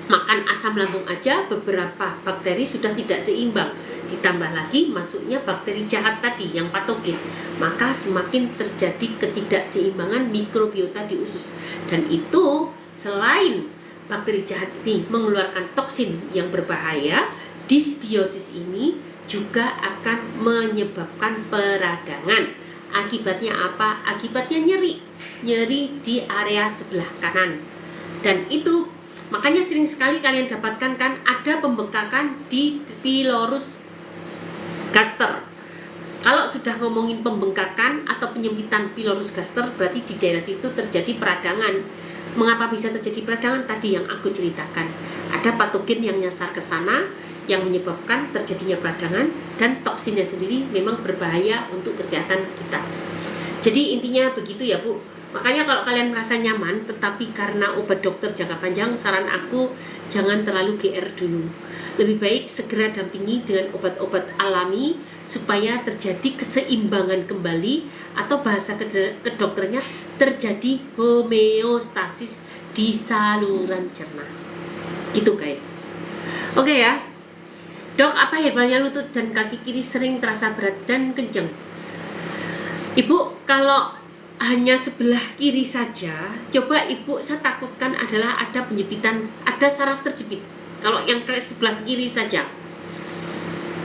makan asam lambung aja, beberapa bakteri sudah tidak seimbang, ditambah lagi masuknya bakteri jahat tadi yang patogen, maka semakin terjadi ketidakseimbangan mikrobiota di usus. Dan itu selain bakteri jahat ini mengeluarkan toksin yang berbahaya, disbiosis ini juga akan menyebabkan peradangan. Akibatnya apa? Akibatnya nyeri di area sebelah kanan. Dan itu makanya sering sekali kalian dapatkan kan ada pembengkakan di pylorus gaster. Kalau sudah ngomongin pembengkakan atau penyempitan pylorus gaster, berarti di daerah situ terjadi peradangan. Mengapa bisa terjadi peradangan? Tadi yang aku ceritakan. Ada patogen yang nyasar ke sana yang menyebabkan terjadinya peradangan, dan toksinnya sendiri memang berbahaya untuk kesehatan kita. Jadi intinya begitu ya Bu. Makanya kalau kalian merasa nyaman tetapi karena obat dokter jangka panjang, saran aku jangan terlalu GR dulu. Lebih baik segera dampingi dengan obat-obat alami supaya terjadi keseimbangan kembali, atau bahasa kedokternya terjadi homeostasis di saluran cerna. Gitu guys. Oke ya. Dok, apa herbalnya lutut dan kaki kiri sering terasa berat dan kenceng? Ibu, kalau hanya sebelah kiri saja, coba ibu, saya takutkan adalah ada penjepitan, ada saraf terjepit. Kalau yang ke sebelah kiri saja,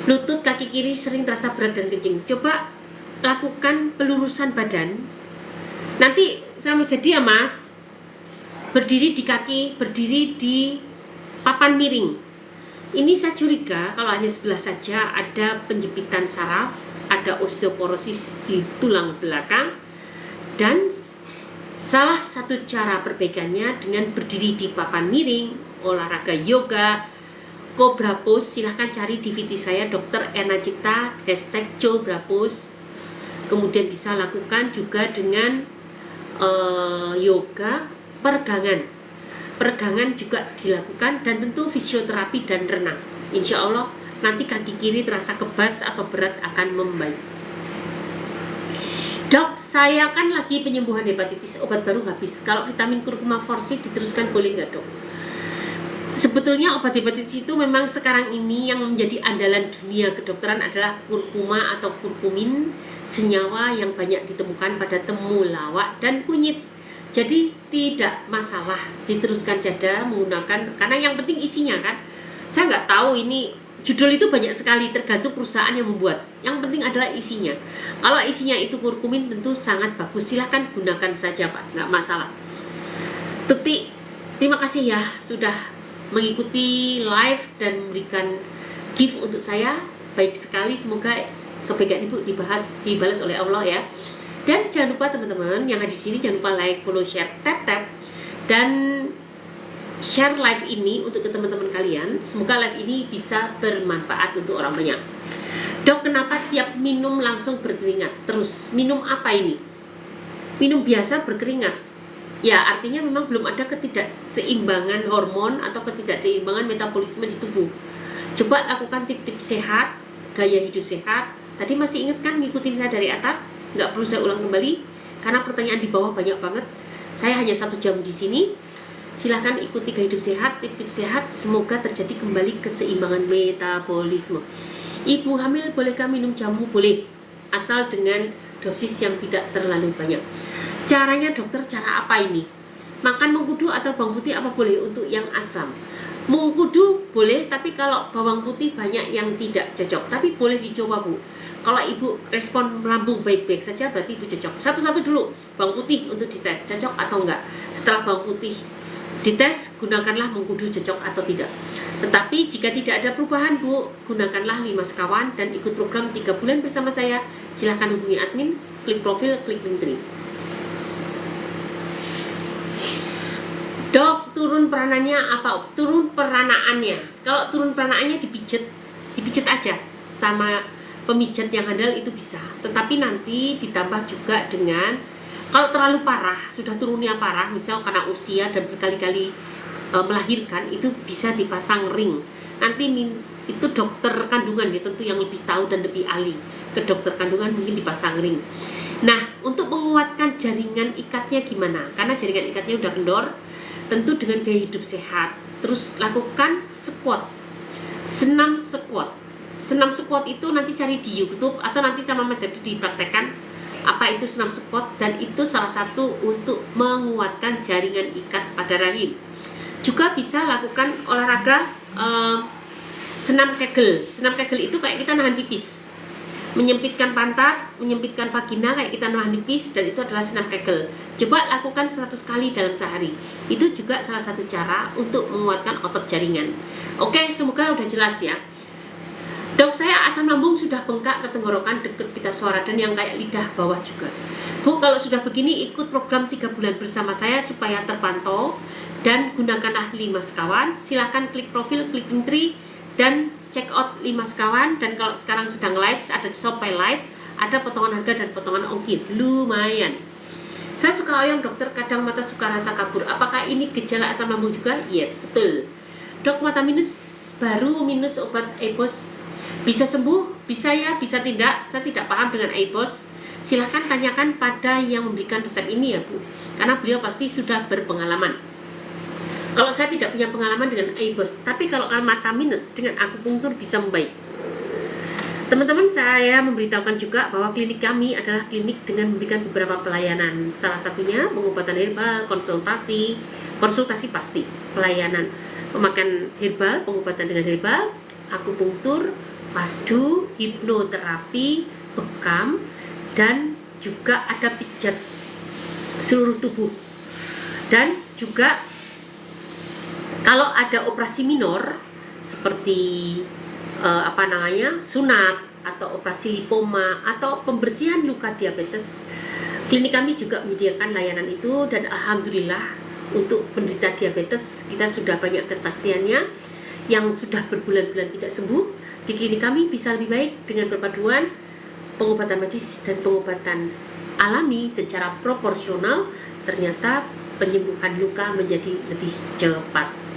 lutut kaki kiri sering terasa berat dan kencing, coba lakukan pelurusan badan. Nanti sama sedia Mas, berdiri di kaki, berdiri di papan miring. Ini saya curiga kalau hanya sebelah saja ada penjepitan saraf, ada osteoporosis di tulang belakang. Dan salah satu cara perbaikannya dengan berdiri di papan miring, olahraga yoga, cobra pose. Silahkan cari di VT saya Dr. Erna Cipta #Cobra Pose. Kemudian bisa lakukan juga dengan yoga, peregangan juga dilakukan, dan tentu fisioterapi dan renang. Insya Allah nanti kaki kiri terasa kebas atau berat akan membaik. Dok, saya kan lagi penyembuhan hepatitis, obat baru habis. Kalau vitamin kurkuma forsi diteruskan boleh nggak dok? Sebetulnya obat hepatitis itu memang sekarang ini yang menjadi andalan dunia kedokteran adalah kurkuma atau kurkumin, senyawa yang banyak ditemukan pada temulawak dan kunyit. Jadi tidak masalah diteruskan jada menggunakan, karena yang penting isinya kan. Saya nggak tahu ini judul itu banyak sekali, tergantung perusahaan yang membuat. Yang penting adalah isinya. Kalau isinya itu kurkumin tentu sangat bagus, silahkan gunakan saja Pak, nggak masalah. Tuti, terima kasih ya sudah mengikuti live dan memberikan gift untuk saya. Baik sekali, semoga kebaikan Ibu dibalas oleh Allah ya. Dan jangan lupa teman-teman yang ada di sini, jangan lupa like, follow, share, tap, dan share live ini untuk ke teman-teman kalian. Semoga live ini bisa bermanfaat untuk orang banyak. Dok, kenapa tiap minum langsung berkeringat? Terus minum apa ini? Minum biasa berkeringat. Ya, artinya memang belum ada ketidakseimbangan hormon atau ketidakseimbangan metabolisme di tubuh. Coba lakukan tips-tips sehat, gaya hidup sehat. Tadi masih ingat kan ngikutin saya dari atas? Nggak perlu saya ulang kembali. karena pertanyaan di bawah banyak banget. Saya hanya 1 jam di sini. Silahkan ikuti gaya hidup sehat, tips sehat. Semoga terjadi kembali keseimbangan metabolisme. Ibu hamil bolehkah minum jamu? Boleh, asal dengan dosis yang tidak terlalu banyak. Caranya dokter, cara apa ini? Makan mengkudu atau bawang putih apa boleh untuk yang asam? Mengkudu boleh, tapi kalau bawang putih banyak yang tidak cocok. Tapi boleh dicoba Bu. Kalau ibu respon lambung baik-baik saja, berarti ibu cocok. Satu-satu dulu, bawang putih untuk dites, cocok atau enggak. Setelah bawang putih dites, gunakanlah mengkudu cocok atau tidak. Tetapi jika tidak ada perubahan Bu, gunakanlah 5 sekawan dan ikut program 3 bulan bersama saya. Silahkan hubungi admin, klik profil, klik link tree. Dok, turun peranannya apa? Turun peranaannya. Kalau turun peranaannya dipijet aja sama pemijat yang handal itu bisa. Tetapi nanti ditambah juga dengan, kalau terlalu parah, sudah turunnya parah, misal karena usia dan berkali-kali melahirkan, itu bisa dipasang ring. Nanti itu dokter kandungan ya tentu yang lebih tahu dan lebih ahli. Ke dokter kandungan mungkin dipasang ring. Nah, untuk menguatkan jaringan ikatnya gimana? Karena jaringan ikatnya udah kendor, tentu dengan gaya hidup sehat. Terus lakukan squat, senam squat. Senam squat itu nanti cari di YouTube atau nanti sama Mas Hadi dipraktekkan apa itu senam squat, dan itu salah satu untuk menguatkan jaringan ikat pada rahim. Juga bisa lakukan olahraga senam kegel. Senam kegel itu kayak kita nahan pipis, menyempitkan pantat, menyempitkan vagina kayak kita nahan pipis, dan itu adalah senam kegel. Coba lakukan 100 kali dalam sehari. Itu juga salah satu cara untuk menguatkan otot jaringan. Oke, semoga udah jelas ya. Dok, saya asam lambung sudah bengkak ke tenggorokan dekat pita suara dan yang kayak lidah bawah juga. Bu, kalau sudah begini ikut program 3 bulan bersama saya supaya terpantau dan gunakanlah 5 sekawan. Silahkan klik profil, klik link tree dan check out 5 sekawan. Dan kalau sekarang sedang live, ada di Shopee Live, ada potongan harga dan potongan ongkir. Lumayan. Saya suka oyong dokter, kadang mata suka rasa kabur. Apakah ini gejala asam lambung juga? Yes, betul. Dok, mata minus baru minus obat EBOS bisa sembuh? Bisa ya, bisa tidak. Saya tidak paham dengan EBOS. Silahkan tanyakan pada yang memberikan resep ini ya Bu, karena beliau pasti sudah berpengalaman. Kalau saya tidak punya pengalaman dengan EBOS, tapi kalau mata minus dengan akupunktur bisa membaik. Teman-teman, saya memberitahukan juga bahwa klinik kami adalah klinik dengan memberikan beberapa pelayanan. Salah satunya pengobatan herbal, konsultasi pasti, pelayanan pemakaian herbal, pengobatan dengan herbal, akupunktur, fasdu, hipnoterapi, bekam, dan juga ada pijat seluruh tubuh. Dan juga kalau ada operasi minor seperti sunat atau operasi lipoma atau pembersihan luka diabetes, klinik kami juga menyediakan layanan itu. Dan alhamdulillah untuk penderita diabetes kita sudah banyak kesaksiannya yang sudah berbulan-bulan tidak sembuh. Di klinik kami bisa lebih baik dengan perpaduan pengobatan medis dan pengobatan alami secara proporsional. Ternyata penyembuhan luka menjadi lebih cepat.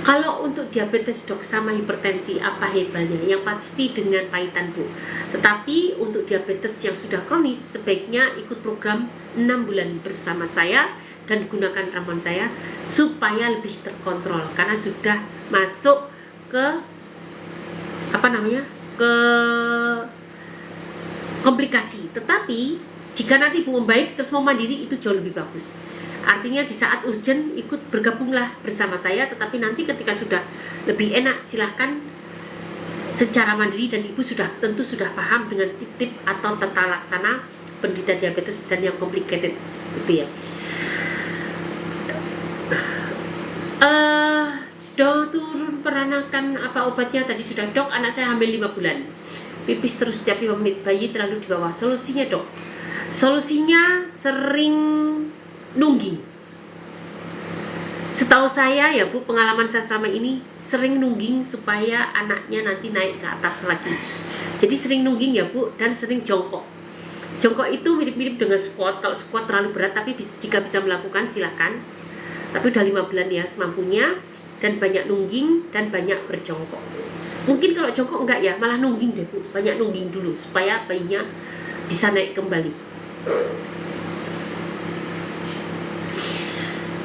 Kalau untuk diabetes dok sama hipertensi apa herbalnya? Yang pasti dengan pahitan Bu. Tetapi untuk diabetes yang sudah kronis sebaiknya ikut program 6 bulan bersama saya dan gunakan ramuan saya supaya lebih terkontrol, karena sudah masuk ke ke komplikasi. Tetapi jika nanti Ibu membaik terus mau mandiri, itu jauh lebih bagus. Artinya di saat urgent ikut bergabunglah bersama saya, tetapi nanti ketika sudah lebih enak silahkan secara mandiri, dan Ibu tentu sudah paham dengan tip-tip atau tata laksana penderita diabetes dan yang complicated gitu ya. Dok, turun peranakan apa obatnya? Tadi sudah dok, anak saya hamil 5 bulan, pipis terus setiap 5 menit, bayi terlalu di bawah. Solusinya dok? Solusinya sering nungging. Setahu saya ya Bu, pengalaman saya selama ini sering nungging supaya anaknya nanti naik ke atas lagi. Jadi sering nungging ya Bu, dan sering jongkok. Jongkok itu mirip-mirip dengan squat. Kalau squat terlalu berat, tapi jika bisa melakukan silakan. Tapi udah 5 bulan ya semampunya, dan banyak nungging dan banyak berjongkok. Mungkin kalau jongkok enggak ya, malah nungging deh Bu. Banyak nungging dulu supaya bayinya bisa naik kembali.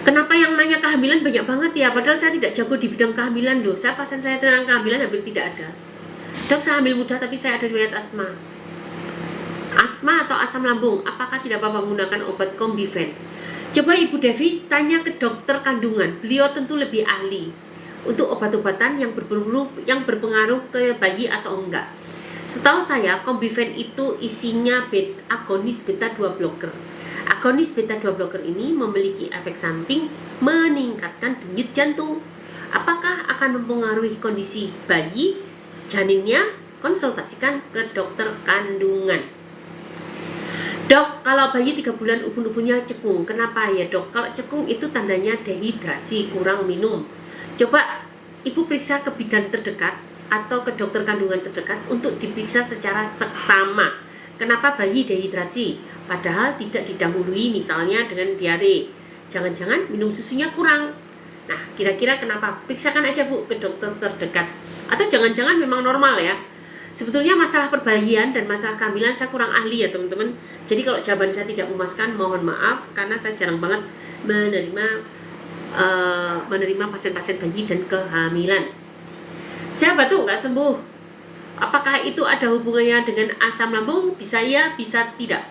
Kenapa yang nanya kehamilan banyak banget ya? Padahal saya tidak jago di bidang kehamilan loh. Saya pasien saya tentang kehamilan hampir tidak ada. Dok, saya hamil muda tapi saya ada riwayat asma. Asma atau asam lambung, apakah tidak apa-apa menggunakan obat Combifen? Coba Ibu Devi tanya ke dokter kandungan. Beliau tentu lebih ahli untuk obat-obatan yang berpengaruh ke bayi atau enggak. Setahu saya, Combifen itu isinya agonis beta 2 blocker. Agonis beta 2 blocker ini memiliki efek samping meningkatkan denyut jantung. Apakah akan mempengaruhi kondisi bayi, janinnya? Konsultasikan ke dokter kandungan. Dok, kalau bayi 3 bulan ubun-ubunnya cekung, kenapa ya dok? Kalau cekung itu tandanya dehidrasi, kurang minum. Coba Ibu periksa ke bidan terdekat atau ke dokter kandungan terdekat untuk diperiksa secara seksama. Kenapa bayi dehidrasi? Padahal tidak didahului misalnya dengan diare. Jangan-jangan minum susunya kurang. Nah, kira-kira kenapa? Periksakan aja Bu ke dokter terdekat. Atau jangan-jangan memang normal ya. Sebetulnya masalah perbayian dan masalah kehamilan saya kurang ahli ya teman-teman. Jadi kalau jawaban saya tidak memuaskan, mohon maaf karena saya jarang banget menerima pasien-pasien bayi dan kehamilan. Saya batuk nggak sembuh. Apakah itu ada hubungannya dengan asam lambung? Bisa ya, bisa tidak.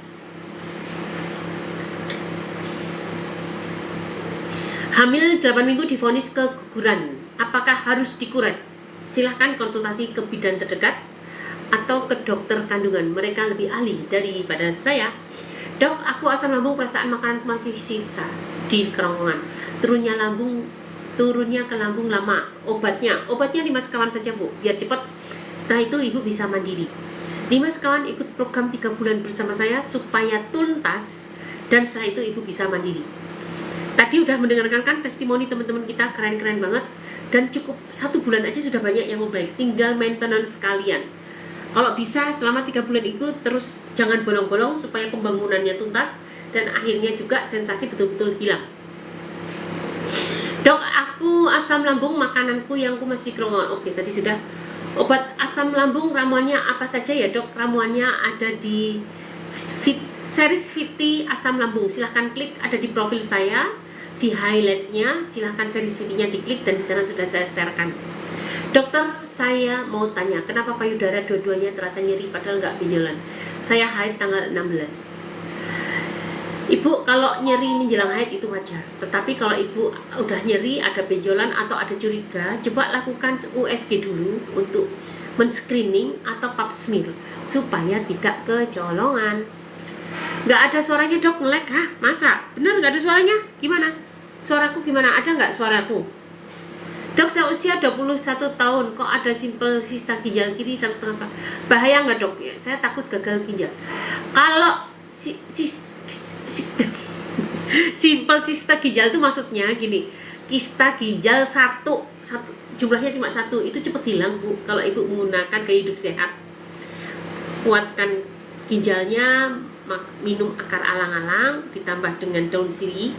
Hamil 8 minggu divonis keguguran. Apakah harus dikuret? Silahkan konsultasi ke bidan terdekat atau ke dokter kandungan, mereka lebih ahli daripada saya. Dok, aku asam lambung, perasaan makanan masih sisa di kerongkongan, turunnya ke lambung lama. Obatnya 5 sekawan saja Bu, biar cepat. Setelah itu Ibu bisa mandiri. 5 sekawan ikut program 3 bulan bersama saya supaya tuntas, dan setelah itu Ibu bisa mandiri. Tadi udah mendengarkan kan testimoni teman-teman kita, keren-keren banget, dan cukup 1 bulan aja sudah banyak yang membaik. Tinggal maintenance sekalian. Kalau bisa selama 3 bulan itu terus jangan bolong-bolong supaya pembangunannya tuntas dan akhirnya juga sensasi betul-betul hilang. Dok, aku asam lambung, makananku yang aku masih di kerongkongan. Oke, tadi sudah. Obat asam lambung ramuannya apa saja ya dok? Ramuannya ada di series VT asam lambung. Silahkan klik, ada di profil saya, di highlightnya. Silahkan series VT-nya diklik dan di sana sudah saya sharekan. Dokter, saya mau tanya, kenapa payudara dua-duanya terasa nyeri padahal nggak benjolan? Saya haid tanggal 16. Ibu, kalau nyeri menjelang haid itu wajar. Tetapi kalau ibu udah nyeri, ada benjolan atau ada curiga, coba lakukan USG dulu untuk men-screening atau pap smear supaya tidak kecolongan. Nggak ada suaranya dok, nge-lag. Hah? Masa? Bener nggak ada suaranya? Gimana? Suaraku gimana? Ada nggak suaraku? Dok, saya usia 21 tahun, kok ada simpel sista ginjal kiri 1,5. Bahaya nggak dok? Ya, saya takut gagal ginjal. Kalau simpel sista ginjal itu maksudnya gini, kista ginjal satu jumlahnya cuma 1, itu cepat hilang Bu. Kalau ibu menggunakan gaya hidup sehat, kuatkan ginjalnya, minum akar alang-alang ditambah dengan daun sirih,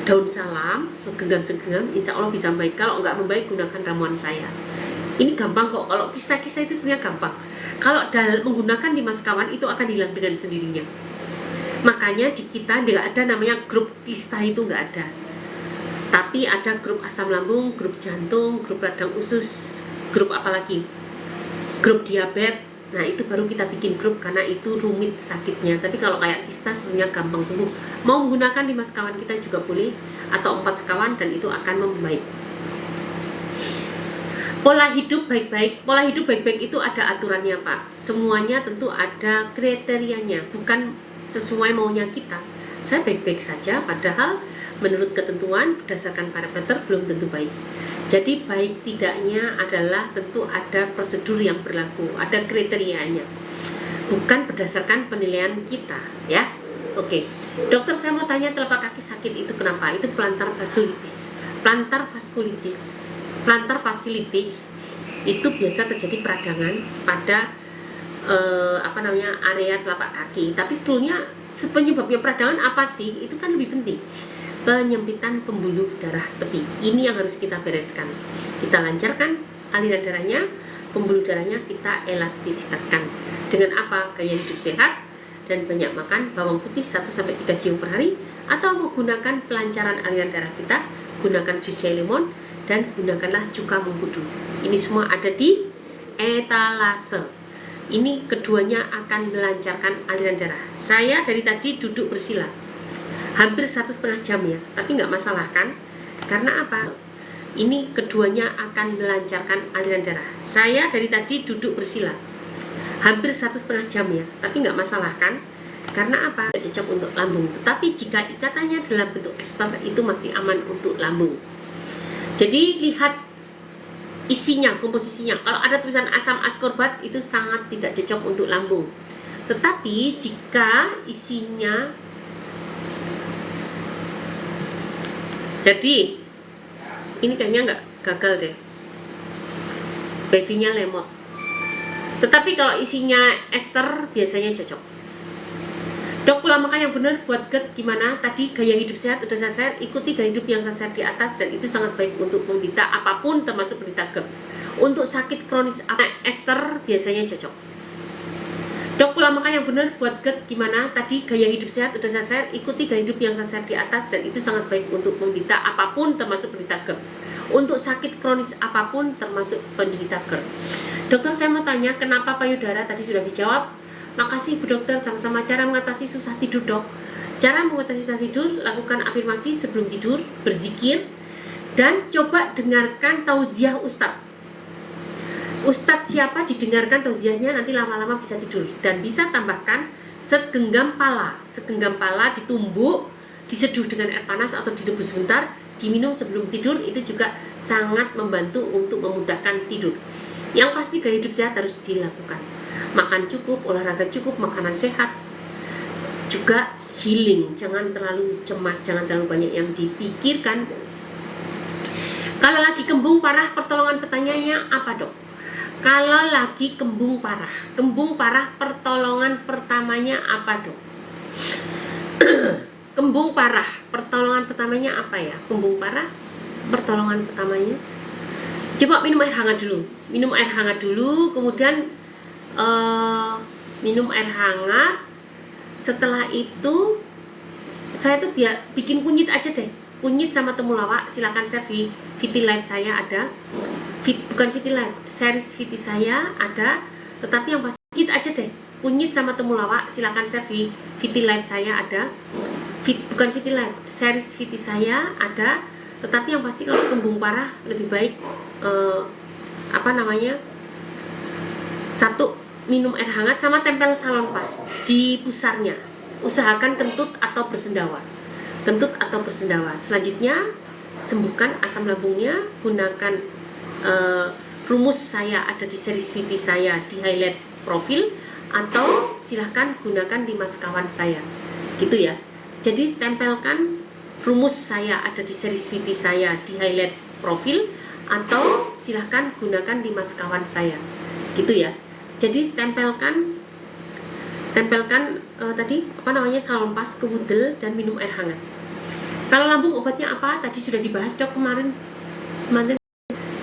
daun salam, segenggam, insya Allah bisa membaik. Kalau nggak membaik, gunakan ramuan saya. Ini gampang kok, kalau kista-kista itu sebenarnya gampang. Kalau menggunakan 5 sekawan itu akan hilang dengan sendirinya. Makanya di kita nggak ada namanya grup kista, itu nggak ada. Tapi ada grup asam lambung, grup jantung, grup radang usus, grup apa lagi? Grup diabetes. Nah itu baru kita bikin grup karena itu rumit sakitnya. Tapi kalau kayak kista sebenarnya gampang sembuh. Mau menggunakan 5 sekawan kita juga boleh, atau 4 sekawan, dan itu akan membaik. Pola hidup baik-baik. Pola hidup baik-baik itu ada aturannya Pak. Semuanya tentu ada kriterianya, bukan sesuai maunya kita. Saya baik-baik saja, padahal menurut ketentuan berdasarkan parameter belum tentu baik. Jadi baik tidaknya adalah tentu ada prosedur yang berlaku, ada kriterianya, bukan berdasarkan penilaian kita ya. Oke, dokter, saya mau tanya, telapak kaki sakit itu kenapa? Itu plantar fasciitis. Plantar fasciitis itu biasa terjadi peradangan pada area telapak kaki. Tapi sebetulnya penyebabnya peradangan apa sih? Itu kan lebih penting. Penyempitan pembuluh darah tepi. Ini yang harus kita bereskan. Kita lancarkan aliran darahnya, pembuluh darahnya kita elastisitaskan. Dengan apa? Gaya hidup sehat dan banyak makan bawang putih 1-3 siung per hari, atau menggunakan pelancaran aliran darah kita, gunakan jus jahe lemon, dan gunakanlah cuka mengkudu. Ini semua ada di etalase. Ini keduanya akan melancarkan aliran darah. Saya dari tadi duduk bersila hampir 1,5 jam ya, tapi nggak masalah kan? Karena apa? Ini keduanya akan melancarkan aliran darah. Saya dari tadi duduk bersila hampir 1,5 jam ya, tapi nggak masalah kan? Karena apa? Cocok untuk lambung. Tetapi jika ikatannya dalam bentuk ester, itu masih aman untuk lambung. Jadi lihat isinya, komposisinya. Kalau ada tulisan asam askorbat, itu sangat tidak cocok untuk lambung. Tetapi jika isinya, jadi ini kayaknya nggak gagal deh, babynya lemot. Tetapi kalau isinya ester biasanya cocok. Dok, pola makan yang benar buat GERD gimana? Tadi gaya hidup sehat udah saya share, ikuti gaya hidup yang saya share di atas, dan itu sangat baik untuk penderita apapun termasuk penderita GERD. Untuk sakit kronis ester biasanya cocok. Dok, pola makan yang benar buat GERD gimana? Tadi gaya hidup sehat udah saya share, ikuti gaya hidup yang saya share di atas, dan itu sangat baik untuk penderita apapun termasuk penderita GERD. Untuk sakit kronis apapun termasuk penderita GERD. Dokter, saya mau tanya, kenapa payudara? Tadi sudah dijawab. Makasih Bu Dokter, sama-sama. Cara mengatasi susah tidur, Dok. Cara mengatasi susah tidur, lakukan afirmasi sebelum tidur, berzikir, dan coba dengarkan tauziah Ustadz. Ustadz siapa didengarkan tauziahnya, nanti lama-lama bisa tidur. Dan bisa tambahkan segenggam pala. Segenggam pala ditumbuk, diseduh dengan air panas atau direbus sebentar, diminum sebelum tidur, itu juga sangat membantu untuk memudahkan tidur. Yang pasti gaya hidup sehat harus dilakukan. Makan cukup, olahraga cukup, makanan sehat, juga healing. Jangan terlalu cemas, jangan terlalu banyak yang dipikirkan. Kalau lagi kembung parah, pertolongan pertanyaannya apa, Dok? Kalau lagi kembung parah, pertolongan pertamanya apa, Dok? Kembung parah, pertolongan pertamanya apa ya? Kembung parah, pertolongan pertamanya, coba minum air hangat dulu. Minum air hangat dulu, kemudian minum air hangat. Setelah itu saya tuh bikin kunyit aja deh, kunyit sama temulawak. Silakan share di Viti Live saya ada, bukan Viti Live, series Viti saya ada. Tetapi yang pasti kunyit aja deh, kunyit sama temulawak. Silakan share di Viti Live saya ada, bukan Viti Live, series Viti saya ada. Tetapi yang pasti kalau kembung parah lebih baik satu, minum air hangat sama tempel salonpas di pusarnya. Usahakan kentut atau bersendawa. Kentut atau bersendawa. Selanjutnya, sembuhkan asam lambungnya. Gunakan rumus saya ada di series Viti saya di highlight profil, atau silahkan gunakan di maskawan saya. Gitu ya. Jadi tempelkan rumus saya ada di series Viti saya di highlight profil, atau silahkan gunakan di maskawan saya. Gitu ya. Jadi tempelkan salonpas ke wudel dan minum air hangat. Kalau lambung obatnya apa? Tadi sudah dibahas, Dok, kemarin.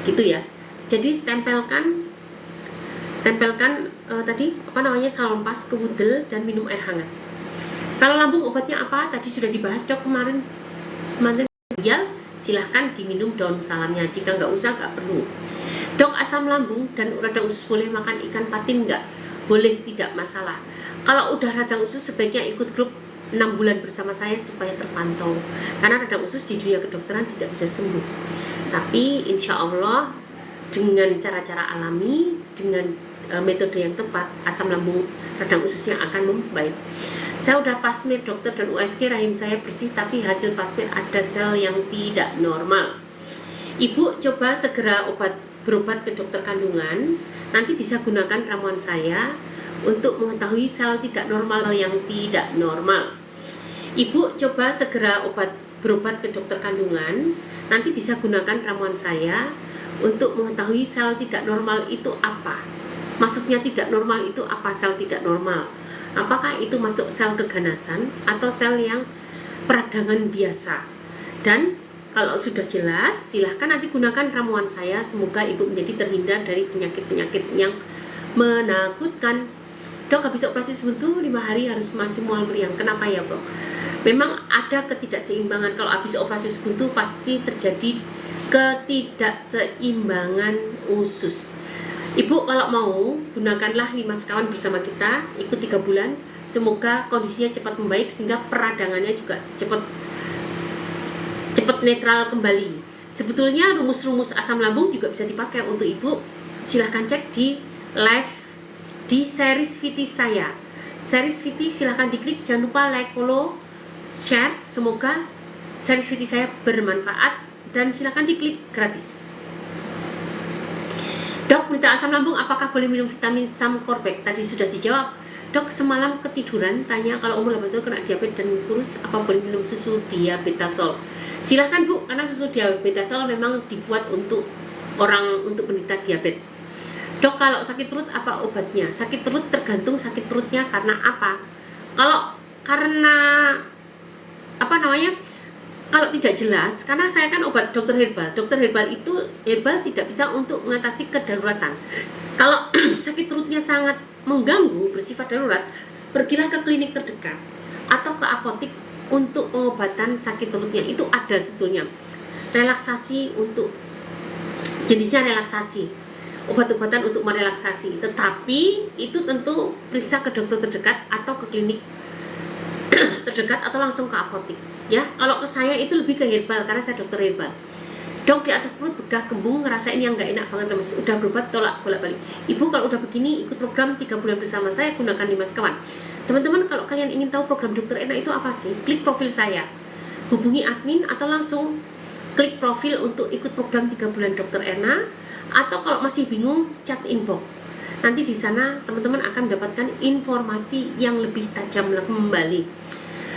Gitu ya. Jadi tempelkan salonpas ke wudel dan minum air hangat. Kalau lambung obatnya apa? Tadi sudah dibahas, Dok, kemarin. Silahkan diminum daun salamnya. Jika nggak usah, nggak perlu. Dok, asam lambung dan radang usus boleh makan ikan patin nggak? Boleh, tidak masalah. Kalau udah radang usus sebaiknya ikut grup 6 bulan bersama saya supaya terpantau. Karena radang usus di dunia kedokteran tidak bisa sembuh. Tapi insya Allah dengan cara-cara alami, dengan metode yang tepat, asam lambung radang ususnya akan membaik. Saya udah pasmir dokter dan USG, rahim saya bersih, tapi hasil pasmir ada sel yang tidak normal. Ibu coba segera berobat ke dokter kandungan. Nanti bisa gunakan ramuan saya untuk mengetahui sel tidak normal yang tidak normal. Ibu coba segera berobat ke dokter kandungan. Nanti bisa gunakan ramuan saya untuk mengetahui sel tidak normal itu apa. Maksudnya tidak normal itu apa? Sel tidak normal, apakah itu masuk sel keganasan atau sel yang peradangan biasa? Dan kalau sudah jelas, silahkan nanti gunakan ramuan saya. Semoga ibu menjadi terhindar dari penyakit-penyakit yang menakutkan. Dok, habis operasi sebuntu 5 hari harus masih mual meriang. Kenapa ya, Dok? Memang ada ketidakseimbangan. Kalau habis operasi sebuntu pasti terjadi ketidakseimbangan usus. Ibu kalau mau, gunakanlah 5 sekawan bersama kita, ikut 3 bulan. Semoga kondisinya cepat membaik sehingga peradangannya juga cepat netral kembali. Sebetulnya rumus-rumus asam lambung juga bisa dipakai untuk ibu. Silahkan cek di live di series VT saya. Series VT silahkan diklik, jangan lupa like, follow, share. Semoga series VT saya bermanfaat dan silahkan diklik gratis. Dok, minta asam lambung apakah boleh minum vitamin Samcorbac? Tadi sudah dijawab. Dok, semalam ketiduran tanya kalau umur 8 tahun kena diabetes dan kurus, apa boleh minum susu diabetasol? Silahkan Bu, karena susu diabetasol memang dibuat untuk penderita diabetes. Dok, kalau sakit perut apa obatnya? Sakit perut tergantung sakit perutnya karena apa. Kalau tidak jelas, karena saya kan obat dokter herbal. Dokter herbal itu tidak bisa untuk mengatasi kedaruratan. Kalau sakit perutnya sangat mengganggu, bersifat darurat, pergilah ke klinik terdekat atau ke apotek untuk pengobatan sakit perutnya. Itu ada sebetulnya relaksasi, untuk jenisnya relaksasi, obat-obatan untuk merelaksasi. Tetapi itu tentu periksa ke dokter terdekat atau ke klinik terdekat atau langsung ke apotek. Ya, kalau ke saya itu lebih ke herbal karena saya dokter herbal. Dok, di atas perut begah kembung, ngerasain yang nggak enak banget lemes. Udah berobat tolak bolak-balik. Ibu kalau udah begini ikut program 3 bulan bersama saya, gunakan 5 sekawan. Teman-teman, kalau kalian ingin tahu program dokter Erna itu apa sih? Klik profil saya, hubungi admin atau langsung klik profil untuk ikut program 3 bulan dokter Erna. Atau kalau masih bingung, chat inbox. Nanti di sana teman-teman akan mendapatkan informasi yang lebih tajam kembali.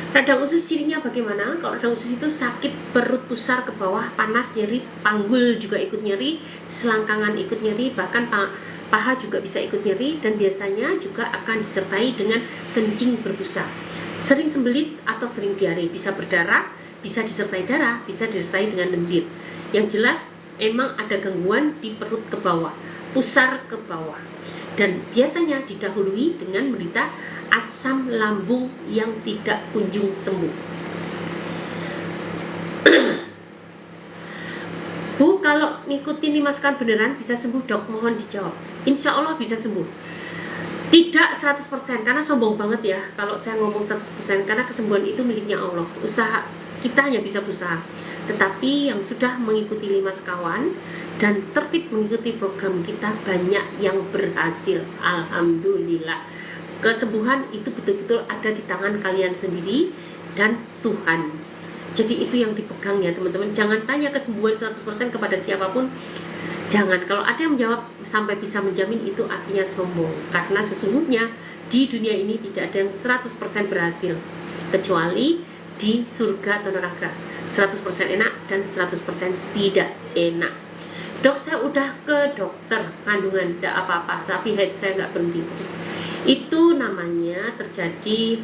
Radang usus cirinya bagaimana? Kalau radang usus itu sakit perut pusar ke bawah, panas, nyeri, panggul juga ikut nyeri, selangkangan ikut nyeri, bahkan paha juga bisa ikut nyeri, dan biasanya juga akan disertai dengan kencing berbusa. Sering sembelit atau sering diare, bisa berdarah, bisa disertai darah, bisa disertai dengan lendir. Yang jelas emang ada gangguan di perut ke bawah, pusar ke bawah. Dan biasanya didahului dengan menderita asam lambung yang tidak kunjung sembuh. Bu, kalau ngikutin 5 sekawan beneran bisa sembuh, Dok? Mohon dijawab. Insya Allah bisa sembuh. Tidak 100% karena sombong banget ya kalau saya ngomong 100%, karena kesembuhan itu miliknya Allah. Usaha kita hanya bisa berusaha. Tetapi yang sudah mengikuti 5 sekawan dan tertib mengikuti program kita, banyak yang berhasil. Alhamdulillah. Kesembuhan itu betul-betul ada di tangan kalian sendiri dan Tuhan. Jadi itu yang dipegang ya teman-teman. Jangan tanya kesembuhan 100% kepada siapapun. Jangan. Kalau ada yang menjawab sampai bisa menjamin, itu artinya sombong. Karena sesungguhnya di dunia ini tidak ada yang 100% berhasil, kecuali di surga atau neraka. 100% enak dan 100% tidak enak. Dok, saya udah ke dokter kandungan, tidak apa-apa, tapi head saya nggak berhenti. Itu namanya terjadi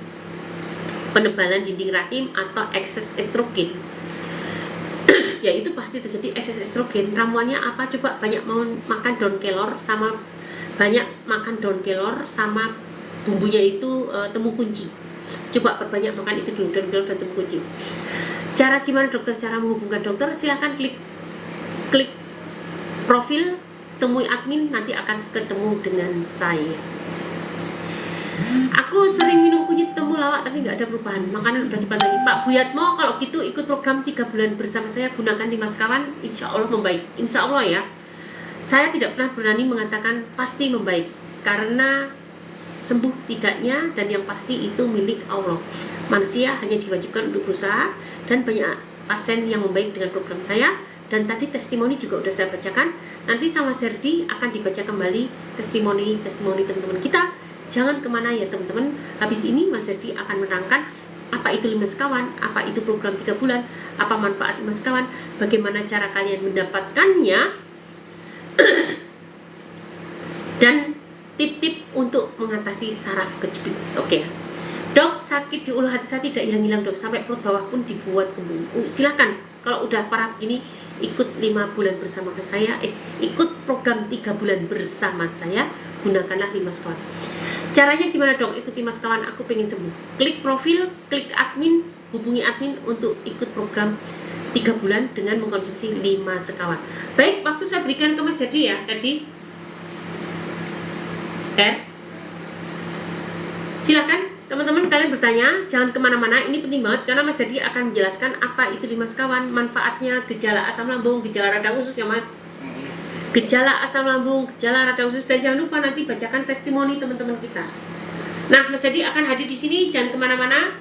penebalan dinding rahim atau ekses estrogen. Ya itu pasti terjadi ekses estrogen. Ramuannya apa? Coba banyak makan daun kelor sama bumbunya itu temu kunci. Coba perbanyak makan itu dulu, daun kelor dan temu kunci. Cara gimana dokter? Cara menghubungkan dokter, silahkan klik profil, temui admin, nanti akan ketemu dengan saya. Aku sering minum kunyit temulawak tapi nggak ada perubahan, makanan udah dipantangi. Pak Buyatmo, kalau gitu ikut program 3 bulan bersama saya, gunakan 5 sekawan, insya Allah membaik. Insya Allah ya. Saya tidak pernah berani mengatakan pasti membaik, karena sembuh tidaknya dan yang pasti itu milik Allah. Manusia hanya diwajibkan untuk berusaha, dan banyak pasien yang membaik dengan program saya. Dan tadi testimoni juga udah saya bacakan. Nanti sama Serdi akan dibaca kembali testimoni teman-teman kita. Jangan kemana ya teman-teman. Habis ini Mas Serdi akan menerangkan apa itu 5 sekawan, apa itu program 3 bulan, apa manfaat 5 sekawan, bagaimana cara kalian mendapatkannya, dan tip-tip untuk mengatasi saraf kejepit. Oke. Dok, sakit di ulu hati saya tidak hilang-hilang, Dok, sampai perut bawah pun dibuat kembung. Silakan, kalau udah parah begini, ikut 5 bulan bersama saya, ikut program 3 bulan bersama saya, gunakanlah 5 sekawan. Caranya gimana dong? Ikuti Mas Kawan, aku pengen sembuh. Klik profil, klik admin, hubungi admin untuk ikut program 3 bulan dengan mengkonsumsi 5 sekawan. Baik, waktu saya berikan ke Mas Jadi ya tadi. Silakan teman-teman kalian bertanya, jangan kemana-mana. Ini penting banget karena Mas Jadi akan menjelaskan apa itu 5 sekawan, manfaatnya, gejala asam lambung, gejala radang usus ya Mas. Gejala asam lambung, gejala radang usus, dan jangan lupa nanti bacakan testimoni teman-teman kita. Nah, Mas Jadi akan hadir di sini, jangan kemana-mana.